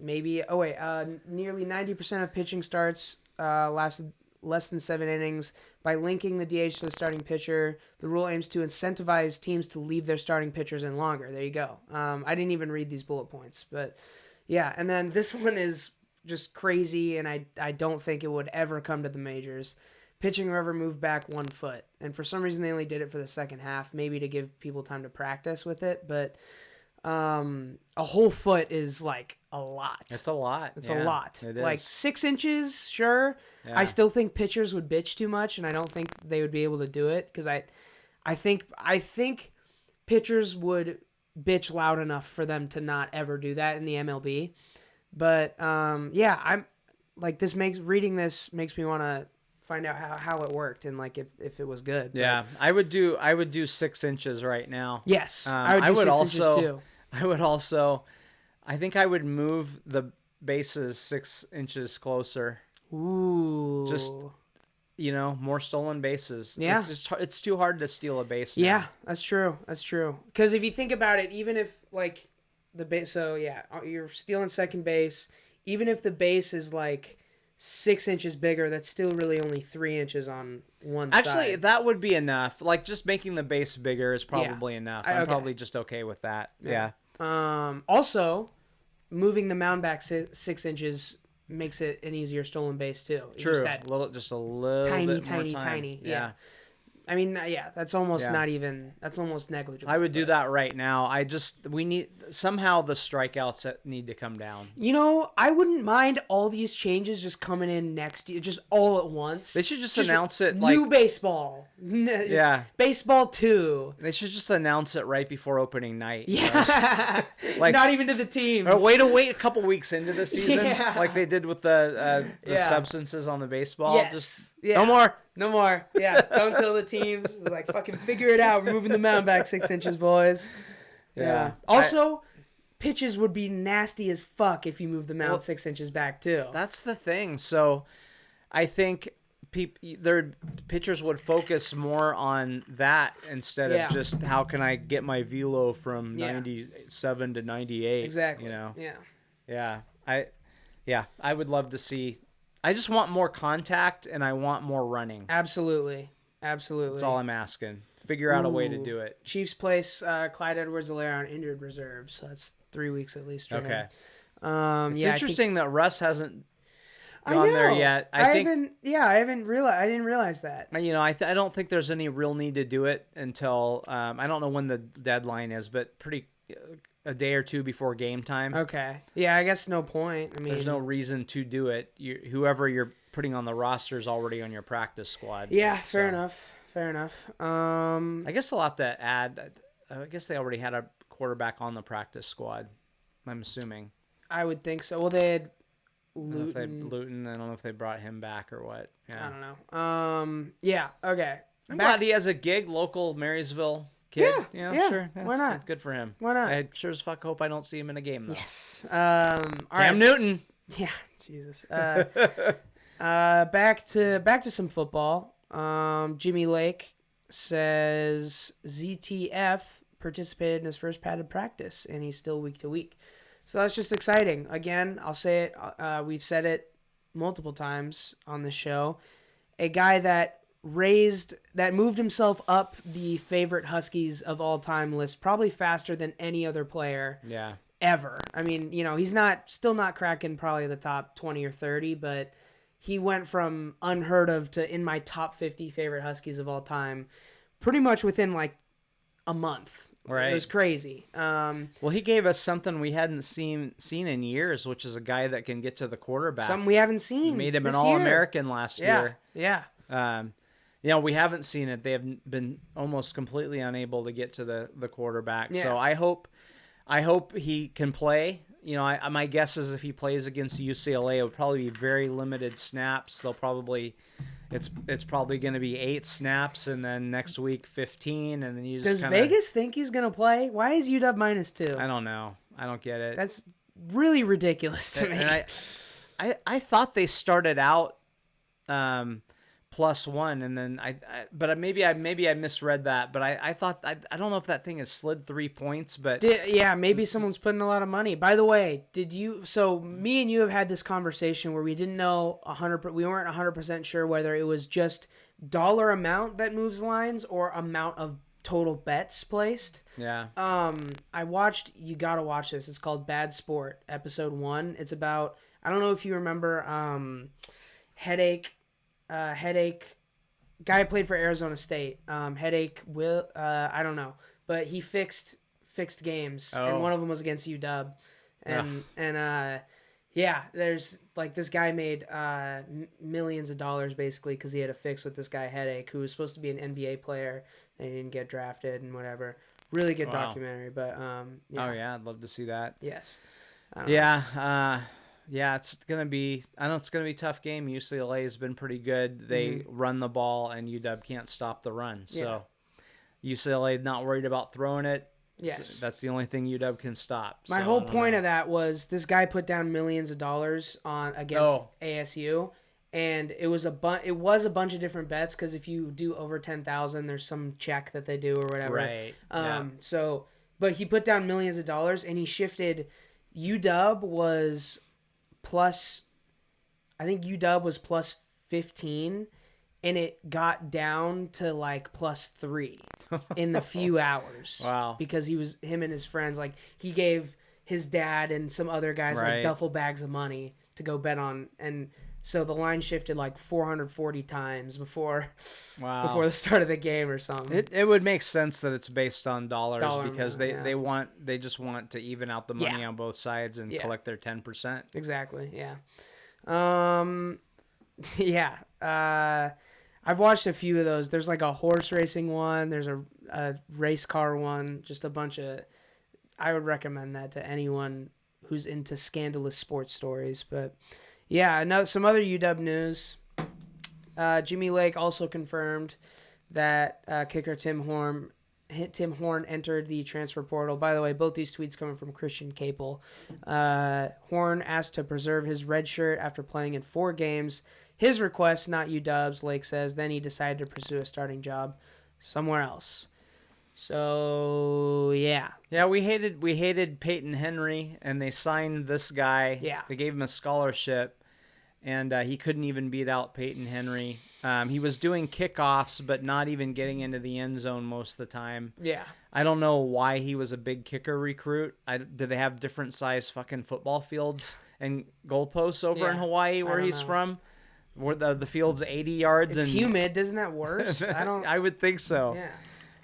maybe nearly 90% of pitching starts lasted less than 7 innings. By linking the DH to the starting pitcher, the rule aims to incentivize teams to leave their starting pitchers in longer. There you go. I didn't even read these bullet points, but yeah. And then this one is just crazy, and I don't think it would ever come to the majors. Pitching rubber moved back 1 foot, and for some reason they only did it for the second half, maybe to give people time to practice with it, but a whole foot is like a lot. It's a lot. It's a lot. It is. Like 6 inches, sure. Yeah. I still think pitchers would bitch too much, and I don't think they would be able to do it because I think pitchers would bitch loud enough for them to not ever do that in the MLB. But I'm like, reading this makes me want to find out how it worked and like if it was good. Yeah, but, I would do 6 inches right now. Yes, I would do 6 inches too. I would also, I think I would move the bases 6 inches closer. Ooh. Just, more stolen bases. Yeah. It's too hard to steal a base now. Yeah, that's true. That's true. Because if you think about it, even if like the base, so yeah, you're stealing second base, even if the base is like 6 inches bigger, that's still really only 3 inches on one side. Actually, that would be enough. Like, just making the base bigger is probably enough. I'm probably just okay with that. Yeah. Also, moving the mound back 6 inches makes it an easier stolen base too. It's True. Just a little tiny, bit tiny, more time. tiny. Yeah. I mean, that's almost not even. That's almost negligible. I would do that right now. We need somehow the strikeouts that need to come down. I wouldn't mind all these changes just coming in next year, just all at once. They should just announce it new baseball. Baseball 2. They should just announce it right before opening night. Yeah. Like, not even to the teams. Or wait a couple weeks into the season, like they did with the substances on the baseball. Yes. Just no more. Yeah, don't tell the teams. Like, fucking figure it out. We're moving the mound back 6 inches, boys. Yeah. Also, pitches would be nasty as fuck if you move the mound 6 inches back too. That's the thing. So, I think their pitchers would focus more on that instead of just how can I get my velo from 97 to 98. Exactly. Yeah. I would love to see. I just want more contact and I want more running. Absolutely. That's all I'm asking. Figure out a way to do it. Chiefs place Clyde Edwards-Helaire on injured reserve, so that's 3 weeks at least for him. It's interesting that Russ hasn't gone there yet. I think I didn't realize that. I don't think there's any real need to do it until I don't know when the deadline is, but a day or two before game time. Okay. Yeah, I guess no point. I mean, there's no reason to do it. Whoever you're putting on the roster is already on your practice squad. Yeah, fair enough. I guess they'll have to add. I guess they already had a quarterback on the practice squad. I'm assuming. I would think so. Well, they had Luton. I don't know if they brought him back or what. Yeah. I don't know. Yeah. Okay. I'm glad he has a gig, local Marysville kid. Yeah. Sure. Why not? Good for him. Why not? I sure as fuck hope I don't see him in a game though. Yes. Cam Newton. Yeah. Jesus. Back to some football. Jimmy Lake says ZTF participated in his first padded practice, and he's still week to week. So that's just exciting. Again, I'll say it. We've said it multiple times on the show. A guy that moved himself up the favorite Huskies of all time list probably faster than any other player ever. I mean, he's still not cracking probably the top 20 or 30, but he went from unheard of to in my top 50 favorite Huskies of all time pretty much within like a month. Right. It was crazy. Well, he gave us something we hadn't seen in years, which is a guy that can get to the quarterback. Something we haven't seen. Made him an All-American last year. Yeah. We haven't seen it. They have been almost completely unable to get to the quarterback. Yeah. So I hope he can play. My guess is if he plays against UCLA, it would probably be very limited snaps. It's probably going to be 8 snaps, and then next week 15, and then you just Does Vegas think he's going to play? Why is UW -2? I don't know. I don't get it. That's really ridiculous to me. And I thought they started out +1, and then but maybe I misread that. But I thought I don't know if that thing has slid 3 points, but maybe someone's putting a lot of money. By the way, so me and you have had this conversation where we didn't know we weren't 100% sure whether it was just dollar amount that moves lines or amount of total bets placed. Yeah. You gotta watch this. It's called Bad Sport, episode 1. It's about, I don't know if you remember, Headache guy who played for Arizona State. Headache I don't know, but he fixed games, and one of them was against UW, there's like this guy made millions of dollars basically because he had a fix with this guy Headache, who was supposed to be an NBA player and he didn't get drafted and whatever. Really good documentary, but I'd love to see that. Yes. Yeah, it's gonna be a tough game. UCLA has been pretty good. They run the ball, and UW can't stop the run. So UCLA not worried about throwing it. Yes, that's the only thing UW can stop. My whole point of that was this guy put down millions of dollars against ASU, and it was a bunch of different bets because if you do over 10,000, there's some check that they do or whatever. Right. But he put down millions of dollars, and he shifted. UW was +15, and it got down to like +3 in the few hours. Wow. Because him and his friends, like he gave his dad and some other guys like duffel bags of money to go bet on, and so the line shifted like 440 times before the start of the game or something. It would make sense that it's based on dollars because they just want to even out the money on both sides and collect their 10%. Exactly. Yeah. I've watched a few of those. There's like a horse racing one. There's a race car one. Just a bunch of. I would recommend that to anyone who's into scandalous sports stories. But yeah, some other UW news. Jimmy Lake also confirmed that kicker Tim Horne entered the transfer portal. By the way, both these tweets coming from Christian Capel. Horne asked to preserve his red shirt after playing in 4 games. His request, not UW's, Lake says. Then he decided to pursue a starting job somewhere else. So, yeah. Yeah, we hated Peyton Henry, and they signed this guy. Yeah. They gave him a scholarship, and he couldn't even beat out Peyton Henry. He was doing kickoffs, but not even getting into the end zone most of the time. Yeah. I don't know why he was a big kicker recruit. Do they have different size fucking football fields and goalposts over in Hawaii where he's from? Where the field's 80 yards. It's humid. Isn't that worse? I would think so. Yeah.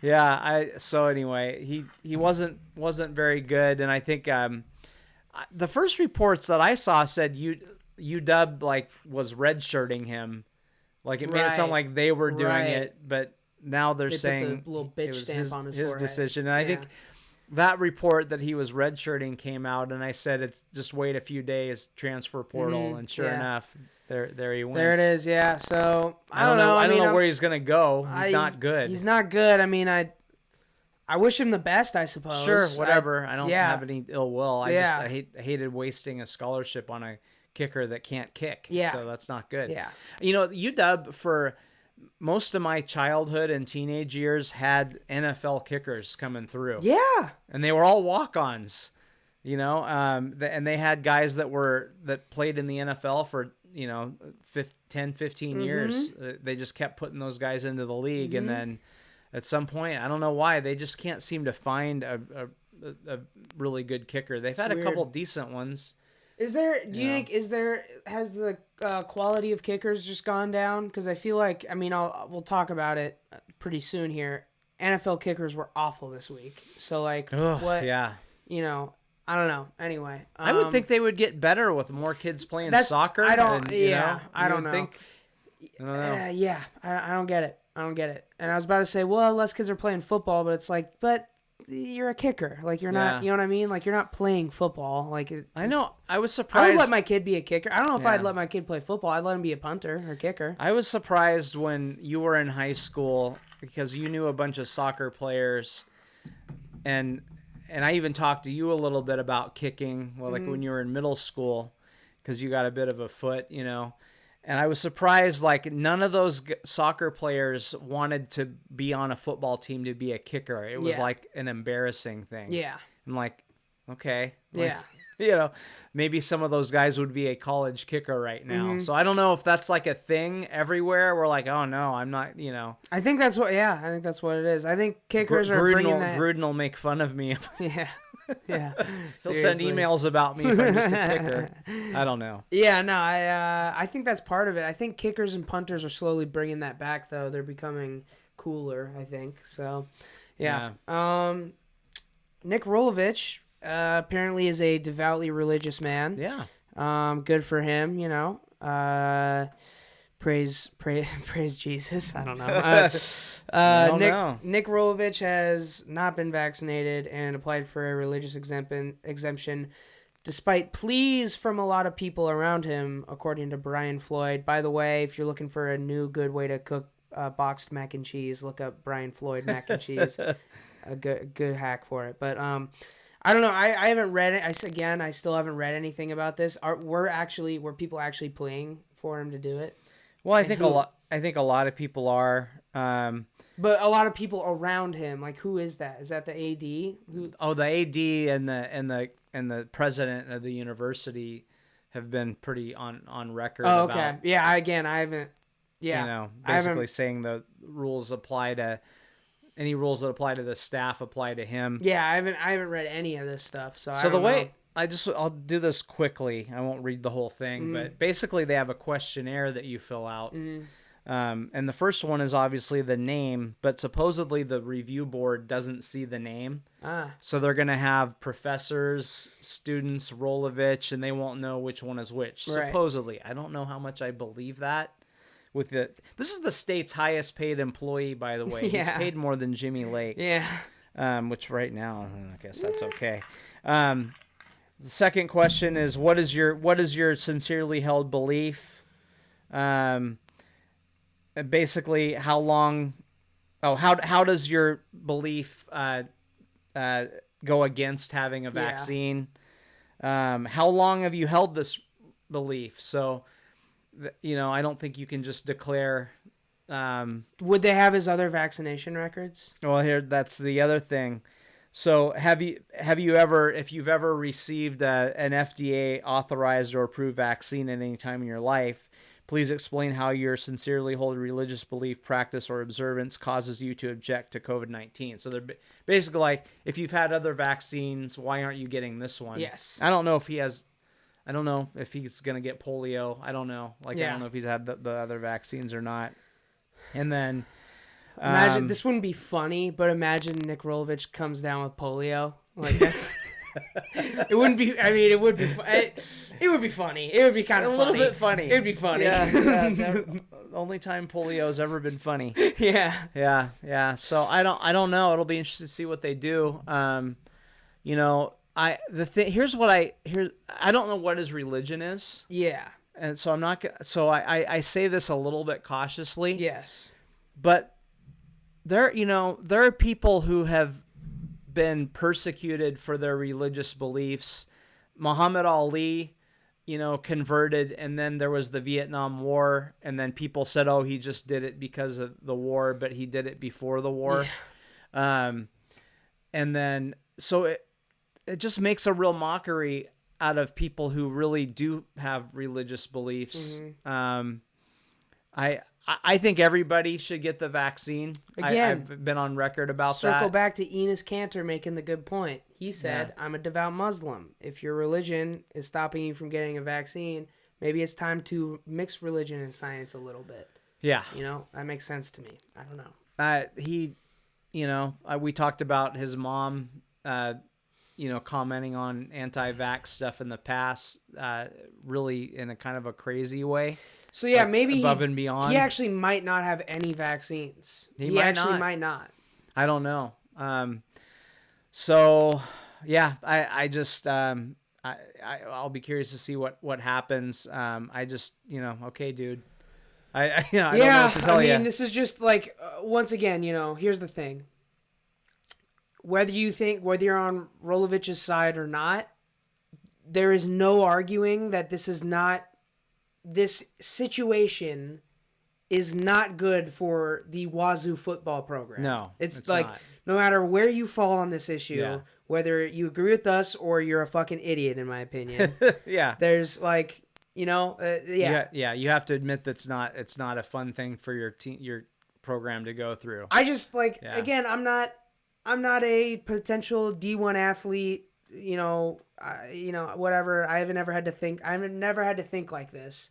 Yeah. So anyway, he wasn't very good, and I think the first reports that I saw said UW like was redshirting him, like it made it sound like they were doing it, but now they're saying put the little bitch it was stamp on his forehead. decision, and I think that report that he was redshirting came out, and I said it's just wait a few days, transfer portal, and sure enough. There he went. There it is, yeah. So I don't know. know. I don't know where he's gonna go. He's not good. He's not good. I mean, I wish him the best, I suppose. Sure, whatever. I don't have any ill will. I hated wasting a scholarship on a kicker that can't kick. Yeah. So that's not good. Yeah. UW for most of my childhood and teenage years had NFL kickers coming through. Yeah. And they were all walk-ons. And they had guys that played in the NFL for 10, 15 years. They just kept putting those guys into the league. And then at some point, I don't know why, they just can't seem to find a really good kicker. They've had a couple decent ones. Do you think, has the quality of kickers just gone down? Because I feel like, we'll talk about it pretty soon here. NFL kickers were awful this week. So what? Yeah. I don't know. Anyway, I would think they would get better with more kids playing soccer. I don't know. I don't know. I don't get it. And I was about to say, well, less kids are playing football, but it's like, but you're a kicker. Like you're not. You know what I mean? Like you're not playing football. Like I know. I was surprised. I would let my kid be a kicker. I don't know if I'd let my kid play football. I'd let him be a punter or kicker. I was surprised when you were in high school because you knew a bunch of soccer players, and I even talked to you a little bit about kicking, like when you were in middle school, because you got a bit of a foot, And I was surprised, like none of those soccer players wanted to be on a football team to be a kicker. It was like an embarrassing thing. Yeah. I'm like, okay. Yeah. Maybe some of those guys would be a college kicker right now. So I don't know if that's like a thing everywhere. We're like, oh no, I'm not, I think that's what it is. I think kickers are bringing that. Gruden will make fun of me. Yeah. He'll send emails about me if I'm just a kicker. I don't know. Yeah, no, I think that's part of it. I think kickers and punters are slowly bringing that back, though. They're becoming cooler, I think. So, yeah. Nick Rolovich apparently is a devoutly religious man. Yeah. Good for him, Praise Jesus. I don't know. Nick Rolovich has not been vaccinated and applied for a religious exemption despite pleas from a lot of people around him, according to Brian Floyd. By the way, if you're looking for a new good way to cook boxed mac and cheese, look up Brian Floyd mac and cheese. A good hack for it. But I don't know. I haven't read it. I still haven't read anything about this. Were people actually playing for him to do it? Well, I think a lot of people are. But a lot of people around him, like who is that? Is that the AD? The AD and the president of the university have been pretty on record. Oh, okay. About, I haven't. Yeah. Basically saying the rules apply to any rules that apply to the staff apply to him. Yeah, I haven't read any of this stuff. So I'll do this quickly. I won't read the whole thing, but basically they have a questionnaire that you fill out. And the first one is obviously the name, but supposedly the review board doesn't see the name. So they're going to have professors, students, Rolovich, and they won't know which one is which. Right. Supposedly. I don't know how much I believe that. This is the state's highest paid employee, by the way. He's paid more than Jimmy Lake. Yeah. Which right now, I guess that's okay. The second question is what is your sincerely held belief? Basically, how does your belief go against having a vaccine? How long have you held this belief? So, I don't think you can just declare. Would they have his other vaccination records? Well, that's the other thing. So have you ever, if you've ever received an FDA authorized or approved vaccine at any time in your life, Please explain how your sincerely hold religious belief, practice, or observance causes you to object to COVID-19. So they're basically like, if you've had other vaccines, why aren't you getting this one? Yes. I don't know if he's going to get polio. I don't know. I don't know if he's had the other vaccines or not. And then... Imagine, this wouldn't be funny, but imagine Nick Rolovich comes down with polio. Like, that's... It wouldn't be. I mean, it would be. It would be funny. It would be kind of a little bit funny. It would be funny. Yeah. Only time polio's ever been funny. Yeah. So I don't know. It'll be interesting to see what they do. Here's what I don't know what his religion is. Yeah. And so I'm not. So I say this a little bit cautiously. Yes. But there are people who have been persecuted for their religious beliefs. Muhammad Ali, converted, and then there was the Vietnam War, and then people said, oh, he just did it because of the war, but he did it before the war. Yeah. And then so it just makes a real mockery out of people who really do have religious beliefs. Mm-hmm. I think everybody should get the vaccine. Again, I've been on record about that. Circle back to Enos Cantor making the good point. He said, I'm a devout Muslim. If your religion is stopping you from getting a vaccine, maybe it's time to mix religion and science a little bit. Yeah. That makes sense to me. I don't know. We talked about his mom, commenting on anti-vax stuff in the past, really in a kind of a crazy way. So yeah, maybe above and beyond. He actually might not have any vaccines. He might not. I don't know. So yeah, I just I'll be curious to see what happens. I just okay, dude. I don't know what to tell you. This is just like once again, here's the thing. Whether you're on Rolovich's side or not, there is no arguing that this situation is not good for the Wazoo football program. No, it's like not. No matter where you fall on this issue, whether you agree with us or you're a fucking idiot, in my opinion. Yeah, there's like you have to admit that's it's not a fun thing for your program to go through. I just again, I'm not a potential D1 athlete. Whatever. I've never had to think like this,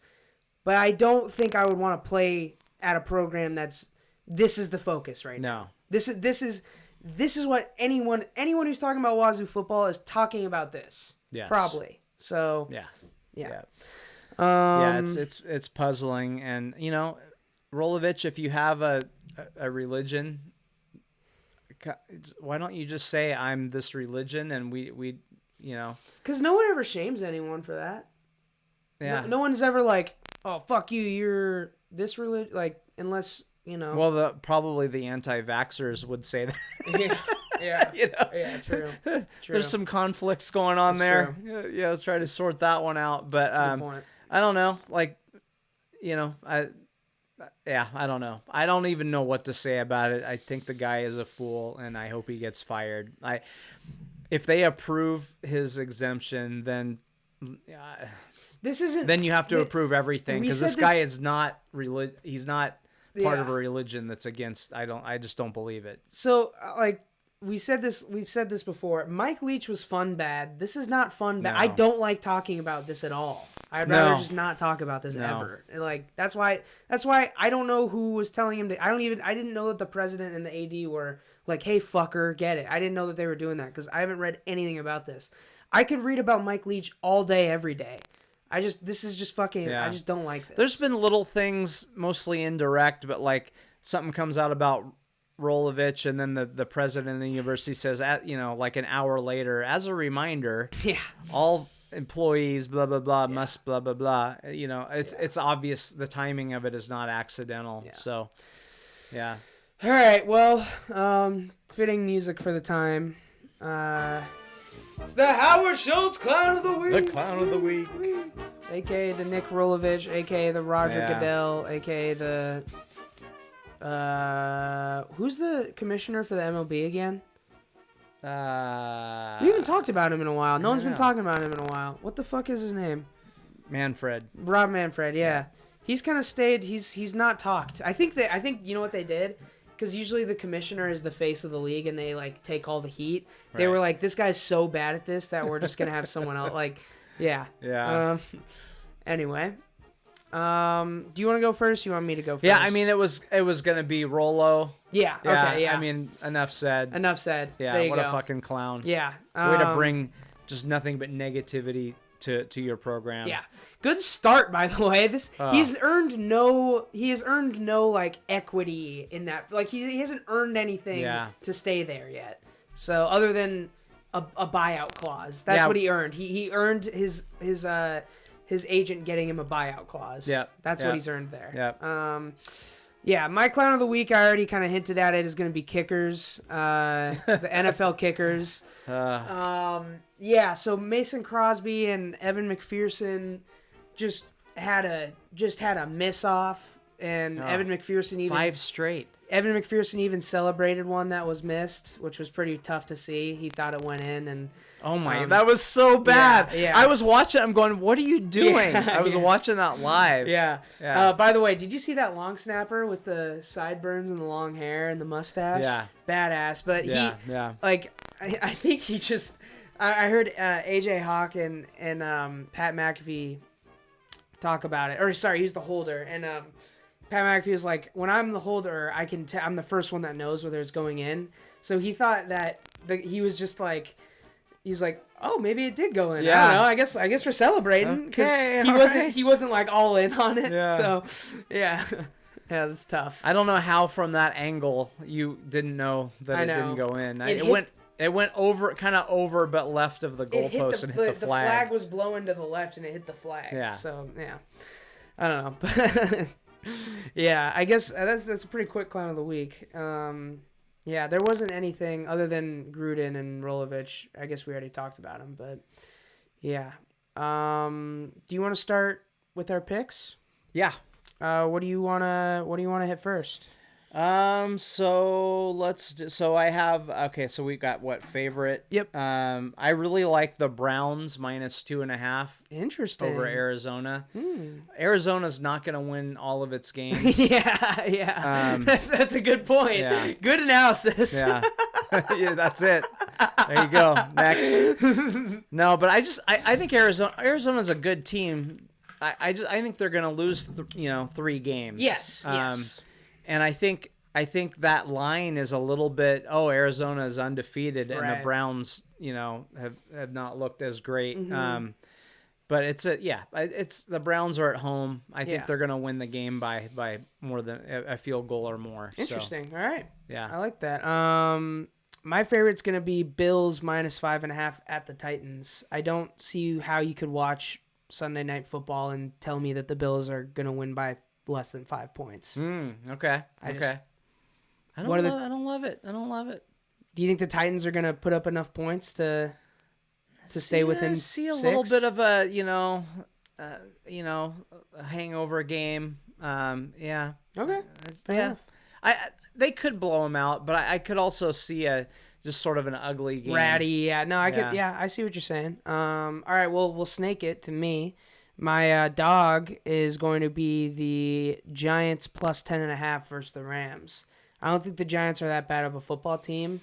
but I don't think I would want to play at a program this is the focus right now. This is what anyone who's talking about Wazoo football is talking about this. Yes. Probably. So yeah. It's puzzling, and Rolovich, if you have a religion, why don't you just say I'm this religion, and we because no one ever shames anyone for that. Yeah, no one's ever like, oh fuck you, you're this religion, like, unless well, probably the anti-vaxxers would say that. Yeah. Yeah, true. There's some conflicts going on there. True. Yeah, let's try to sort that one out, but I don't know, I don't know. I don't even know what to say about it. I think the guy is a fool, and I hope he gets fired. If they approve his exemption, then then you have to approve everything, because this guy is not he's not part of a religion that's against. I just don't believe it. So we've said this before. Mike Leach was fun bad. This is not fun bad. No. I don't like talking about this at all. I'd rather just not talk about this ever. That's why I don't know who was telling him to. I didn't know that the president and the AD were like, hey fucker, get it. I didn't know that they were doing that, because I haven't read anything about this. I could read about Mike Leach all day, every day. This is just fucking, I just don't like this. There's been little things, mostly indirect, but something comes out about Rolovich, and then the president of the university says, like an hour later, as a reminder, all employees, blah, blah, blah, must blah, blah, blah. It's obvious the timing of it is not accidental. Yeah. So, yeah. All right. Well, fitting music for the time. It's the Howard Schultz Clown of the Week. The Clown of the Week. A.K.A. the Nick Rolovich, A.K.A. the Roger Goodell, A.K.A. the... who's the commissioner for the MLB again? We haven't talked about him in a while. No one's been talking about him in a while. What the fuck is his name? Manfred. Rob Manfred, yeah. He's kind of stayed. He's not talked. I think you know what they did, because usually the commissioner is the face of the league and they like take all the heat. Right. They were like, this guy's so bad at this that we're just gonna have someone else. Like, yeah. Yeah. Anyway, do you want to go first? You want me to go first? Yeah, I mean it was gonna be Rolo. Yeah. Okay. Yeah. I mean, enough said. Enough said. Yeah. There you What go. a fucking clown. Yeah. Way to bring just nothing but negativity to your program. Yeah. Good start, by the way. He has earned no like equity in that. Like he hasn't earned anything to stay there yet. So other than a buyout clause, that's what he earned. He earned his agent getting him a buyout clause. Yeah. That's what he's earned there. Yeah. Yeah, my clown of the week, I already kind of hinted at it, is going to be kickers, the NFL kickers. Yeah, so Mason Crosby and Evan McPherson just had a miss off, and Evan McPherson even 5 straight. Evan McPherson even celebrated one that was missed, which was pretty tough to see. He thought it went in, and oh my, that was so bad. Yeah. I was watching. I'm going, what are you doing? I was watching that live. Yeah. By the way, did you see that long snapper with the sideburns and the long hair and the mustache? Yeah. Badass. But I think he just. I heard AJ Hawk and Pat McAfee talk about it. Or sorry, he's the holder, and Pat McAfee was like, when I'm the holder, I'm the first one that knows whether it's going in. So he thought that he was just like. He's like, oh, maybe it did go in. Yeah. I don't know. I guess we're celebrating because Okay, he wasn't like all in on it. Yeah. So, yeah, that's tough. I don't know how from that angle you didn't know that it didn't go in. It went over, kind of over, but left of the goalpost and hit the flag. The flag was blowing to the left and it hit the flag. Yeah. So yeah, I don't know. Yeah, I guess that's a pretty quick clown of the week. Yeah, there wasn't anything other than Gruden and Rolovich. I guess we already talked about him, but yeah. Do you want to start with our picks? Yeah. What do you wanna hit first? So I have, okay, so we got what, favorite? Yep. I really like the Browns -2.5. Interesting. Over Arizona. Arizona's not going to win all of its games. Yeah. That's a good point. Yeah. Good analysis. Yeah. Yeah, that's it. There you go. Next. No, but I think Arizona's a good team. I think they're going to lose 3 games. Yes. Yes. And I think that line is a little bit, Arizona is undefeated and the Browns, have not looked as great. Mm-hmm. But it's the Browns are at home. I think they're going to win the game by more than a field goal or more. Interesting. So, all right. Yeah. I like that. My favorite's going to be Bills -5.5 at the Titans. I don't see how you could watch Sunday Night Football and tell me that the Bills are going to win by less than 5 points. Okay. I don't love it. Do you think the Titans are going to put up enough points to stay within see a 6? little bit of a a hangover game. Yeah. Okay. Fair enough. They could blow them out, but I could also see just sort of an ugly game. Ratty. Yeah. No, I see what you're saying. All right. Well, we'll snake it to me. My dog is going to be the Giants +10.5 versus the Rams. I don't think the Giants are that bad of a football team.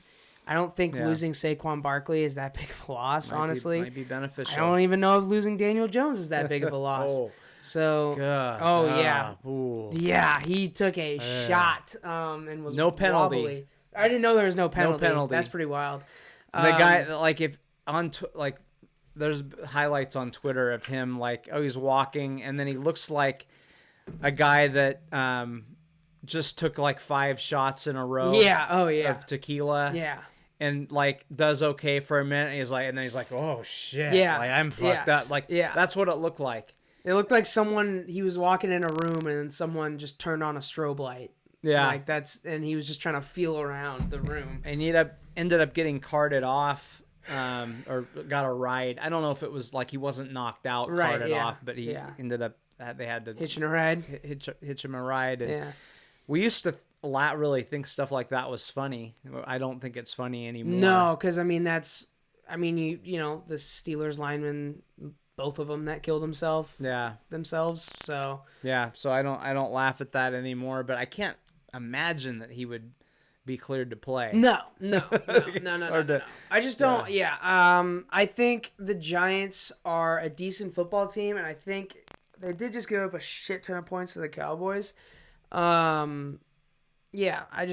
I don't think losing Saquon Barkley is that big of a loss, honestly. Might be beneficial. I don't even know if losing Daniel Jones is that big of a loss. So, yeah. Ooh. Yeah, he took a shot and was no penalty. Wobbly. I didn't know there was no penalty. No penalty. That's pretty wild. The guy, there's highlights on Twitter of him he's walking and then he looks like a guy that just took 5 shots in a row. Yeah. Oh yeah. Of tequila. Yeah. And does okay for a minute. And then he's like, oh shit. Yeah. I'm fucked up. That's what it looked like. It looked like he was walking in a room and then someone just turned on a strobe light. Yeah. And he was just trying to feel around the room. And he ended up getting carted off. Or got a ride. I don't know if it was he wasn't knocked out, carted off, but he ended up. They had to hitching a ride, hitch him a ride. And we used to really think stuff like that was funny. I don't think it's funny anymore. No, because the Steelers lineman both of them that killed themselves. So yeah, so I don't laugh at that anymore. But I can't imagine that he would be cleared to play. No. To, I just don't. Yeah. I think the Giants are a decent football team, and I think they did just give up a shit ton of points to the Cowboys. Yeah, I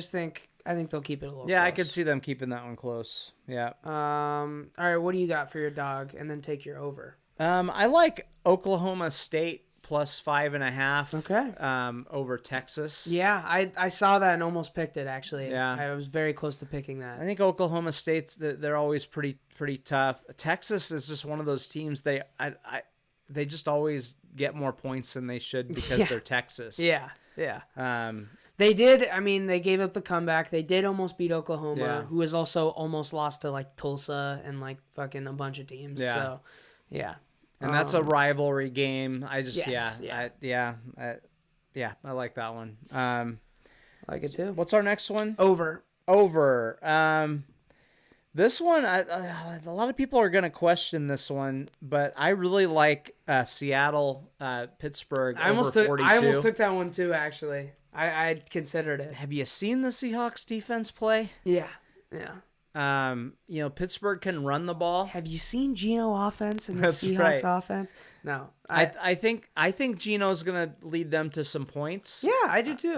think they'll keep it a little. Yeah, close. I could see them keeping that one close. Yeah. All right, what do you got for your dog, and then take your over? I like Oklahoma State plus 5.5. Okay. Over Texas. Yeah, I saw that and almost picked it actually. Yeah. I was very close to picking that. I think Oklahoma State's they're always pretty tough. Texas is just one of those teams they just always get more points than they should because they're Texas. Yeah. They did. I mean, they gave up the comeback. They did almost beat Oklahoma, who has also almost lost to like Tulsa and like fucking a bunch of teams. Yeah. So, yeah. And that's a rivalry game. I just Yes, I like that one. I like it too. What's our next one? Over. This one, a lot of people are going to question this one, but I really like Seattle, Pittsburgh over 42. I almost took that one too, actually. I considered it. Have you seen the Seahawks defense play? Yeah. Pittsburgh can run the ball. Have you seen Geno offense and the That's Seahawks right. offense? No. I think Geno's going to lead them to some points. Yeah, I do too.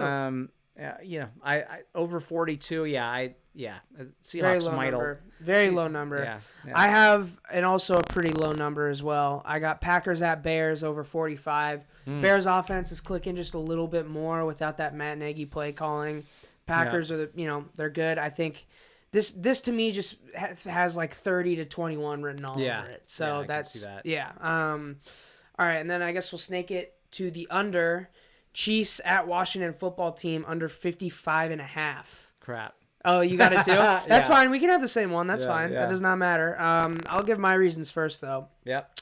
I over 42. Seahawks might Very low number. Yeah. I have also a pretty low number as well. I got Packers at Bears over 45. Bears offense is clicking just a little bit more without that Matt Nagy play calling. Packers are they're good. I think this to me just has like 30 to 21 written all over it. So that's that. All right, and then I guess we'll snake it to the under. Chiefs at Washington football team under 55.5. Crap. Oh, you got it too? That's Yeah. fine. We can have the same one. That's fine. Yeah. That does not matter. I'll give my reasons first, though. Yep.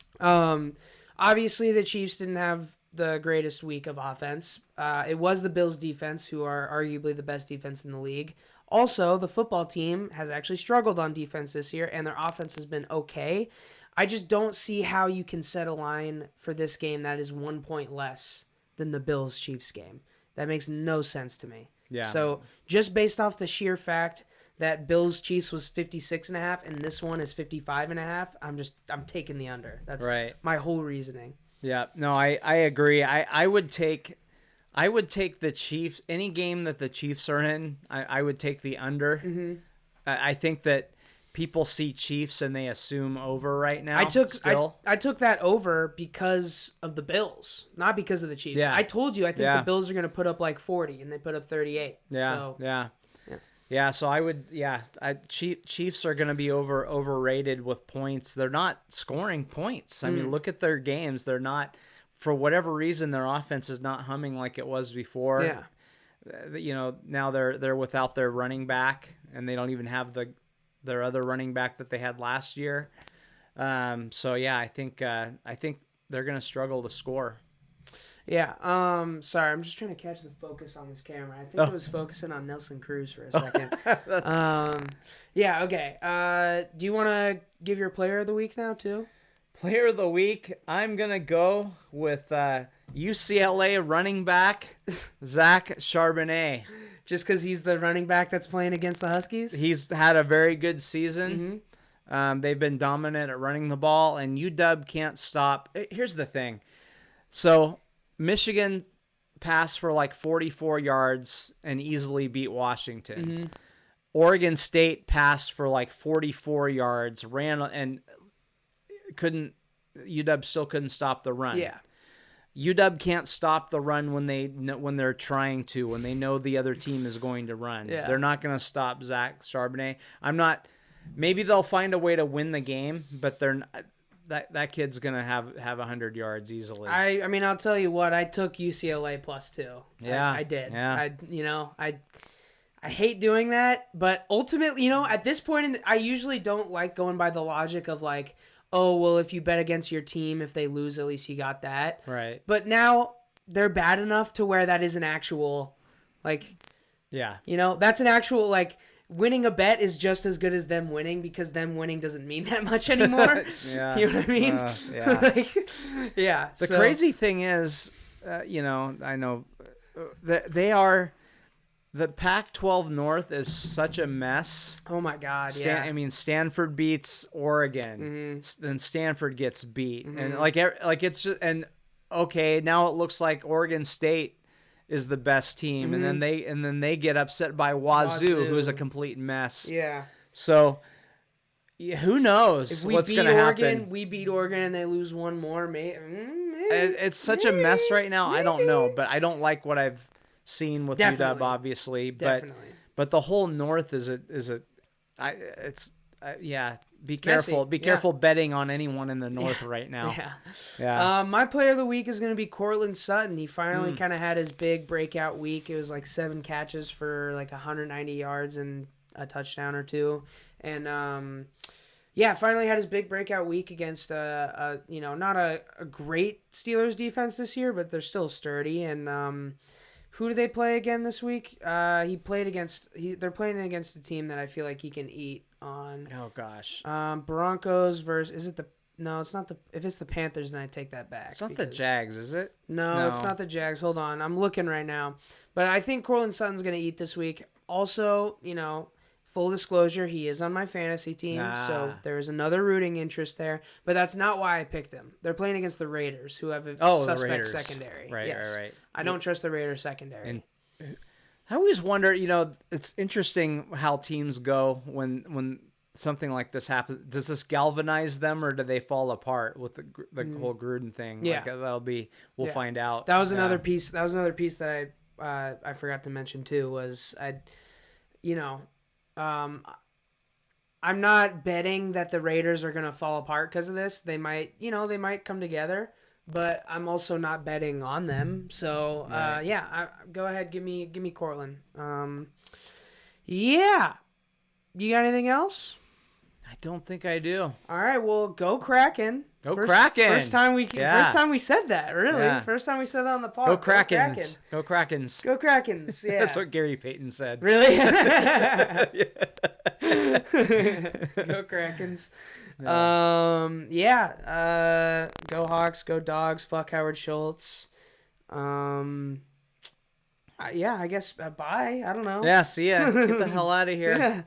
Obviously, the Chiefs didn't have the greatest week of offense. It was the Bills' defense, who are arguably the best defense in the league. Also, the football team has actually struggled on defense this year, and their offense has been okay. I just don't see how you can set a line for this game that is 1 point less than the Bills-Chiefs game. That makes no sense to me. Yeah. So just based off the sheer fact that Bills-Chiefs was 56.5 and this one is 55.5, I'm taking the under. That's right. My whole reasoning. Yeah. No, I agree. I would take the Chiefs. Any game that the Chiefs are in, I would take the under. Mm-hmm. I think that people see Chiefs and they assume over right now. I took that over because of the Bills, not because of the Chiefs. Yeah. I told you I think the Bills are going to put up like 40 and they put up 38. Yeah. So, Yeah, so I would Chiefs are going to be overrated with points. They're not scoring points. I mean, look at their games. They're not, for whatever reason, their offense is not humming like it was before. Yeah. Now they're without their running back and they don't even have their other running back that they had last year. So yeah, I think they're going to struggle to score. Yeah. Sorry, I'm just trying to catch the focus on this camera. I think it was focusing on Nelson Cruz for a second. Yeah. Okay. Do you want to give your player of the week now too? Player of the week, I'm gonna go with UCLA running back Zach Charbonnet. Just because he's the running back that's playing against the Huskies? He's had a very good season. Mm-hmm. They've been dominant at running the ball, and UW can't stop. Here's the thing. So Michigan passed for like 44 yards and easily beat Washington. Mm-hmm. Oregon State passed for like 44 yards, ran and UW still couldn't stop the run. Yeah. UW can't stop the run when they're trying to, when they know the other team is going to run. Yeah. They're not going to stop Zach Charbonnet. Maybe they'll find a way to win the game, but that kid's going to have 100 yards easily. I mean, I'll tell you what, I took UCLA +2. Yeah. I did. Yeah. I hate doing that, but ultimately, at this point, I usually don't like going by the logic of like, oh, well, if you bet against your team, if they lose, at least you got that. Right. But now they're bad enough to where that is an actual, like, yeah. that's an actual, like, winning a bet is just as good as them winning because them winning doesn't mean that much anymore. Yeah. You know what I mean? Yeah. Like, yeah. The crazy thing is, you know, I know that they are. The Pac-12 North is such a mess. Oh my God! Yeah. I mean, Stanford beats Oregon, then Stanford gets beat, and like it's just okay. Now it looks like Oregon State is the best team, and then they get upset by Wazoo, who's a complete mess. Yeah. So, who knows what's going to happen? We beat Oregon, and they lose one more. It's such a mess right now. I don't know, but I don't like what I've seen with UW, obviously, but the whole North be careful. Messy. Be careful betting on anyone in the North right now. Yeah. My player of the week is going to be Courtland Sutton. He finally kind of had his big breakout week. It was like 7 catches for like 190 yards and a touchdown or two, and finally had his big breakout week against not a great Steelers defense this year, but they're still sturdy. And who do they play again this week? They're playing against a team that I feel like he can eat on. Oh gosh. Broncos versus it's not the if it's the Panthers, then I take that back. It's not the Jags, is it? No, it's not the Jags. Hold on. I'm looking right now. But I think Courtland Sutton's going to eat this week. Also, full disclosure, he is on my fantasy team, so there's another rooting interest there. But that's not why I picked him. They're playing against the Raiders, who have a suspect secondary. Right. I don't trust the Raiders secondary. And I always wonder, it's interesting how teams go when something like this happens. Does this galvanize them, or do they fall apart with the whole Gruden thing? Yeah, we'll find out. That was another piece. That was another piece that I forgot to mention too. Was I'm not betting that the Raiders are going to fall apart because of this. They might come together, but I'm also not betting on them. So, go ahead. Give me Courtland. Yeah. You got anything else? I don't think I do. All right. Well, go Kraken. Kraken. First time we said that, really. Yeah. First time we said that on the pod. Go Krakens. Go Krakens. Go Krakens. Yeah. That's what Gary Payton said. Really? Go Krakens. No. Go Hawks, go Dogs, fuck Howard Schultz. I guess bye. I don't know. Yeah, see ya. Get the hell out of here. Yeah.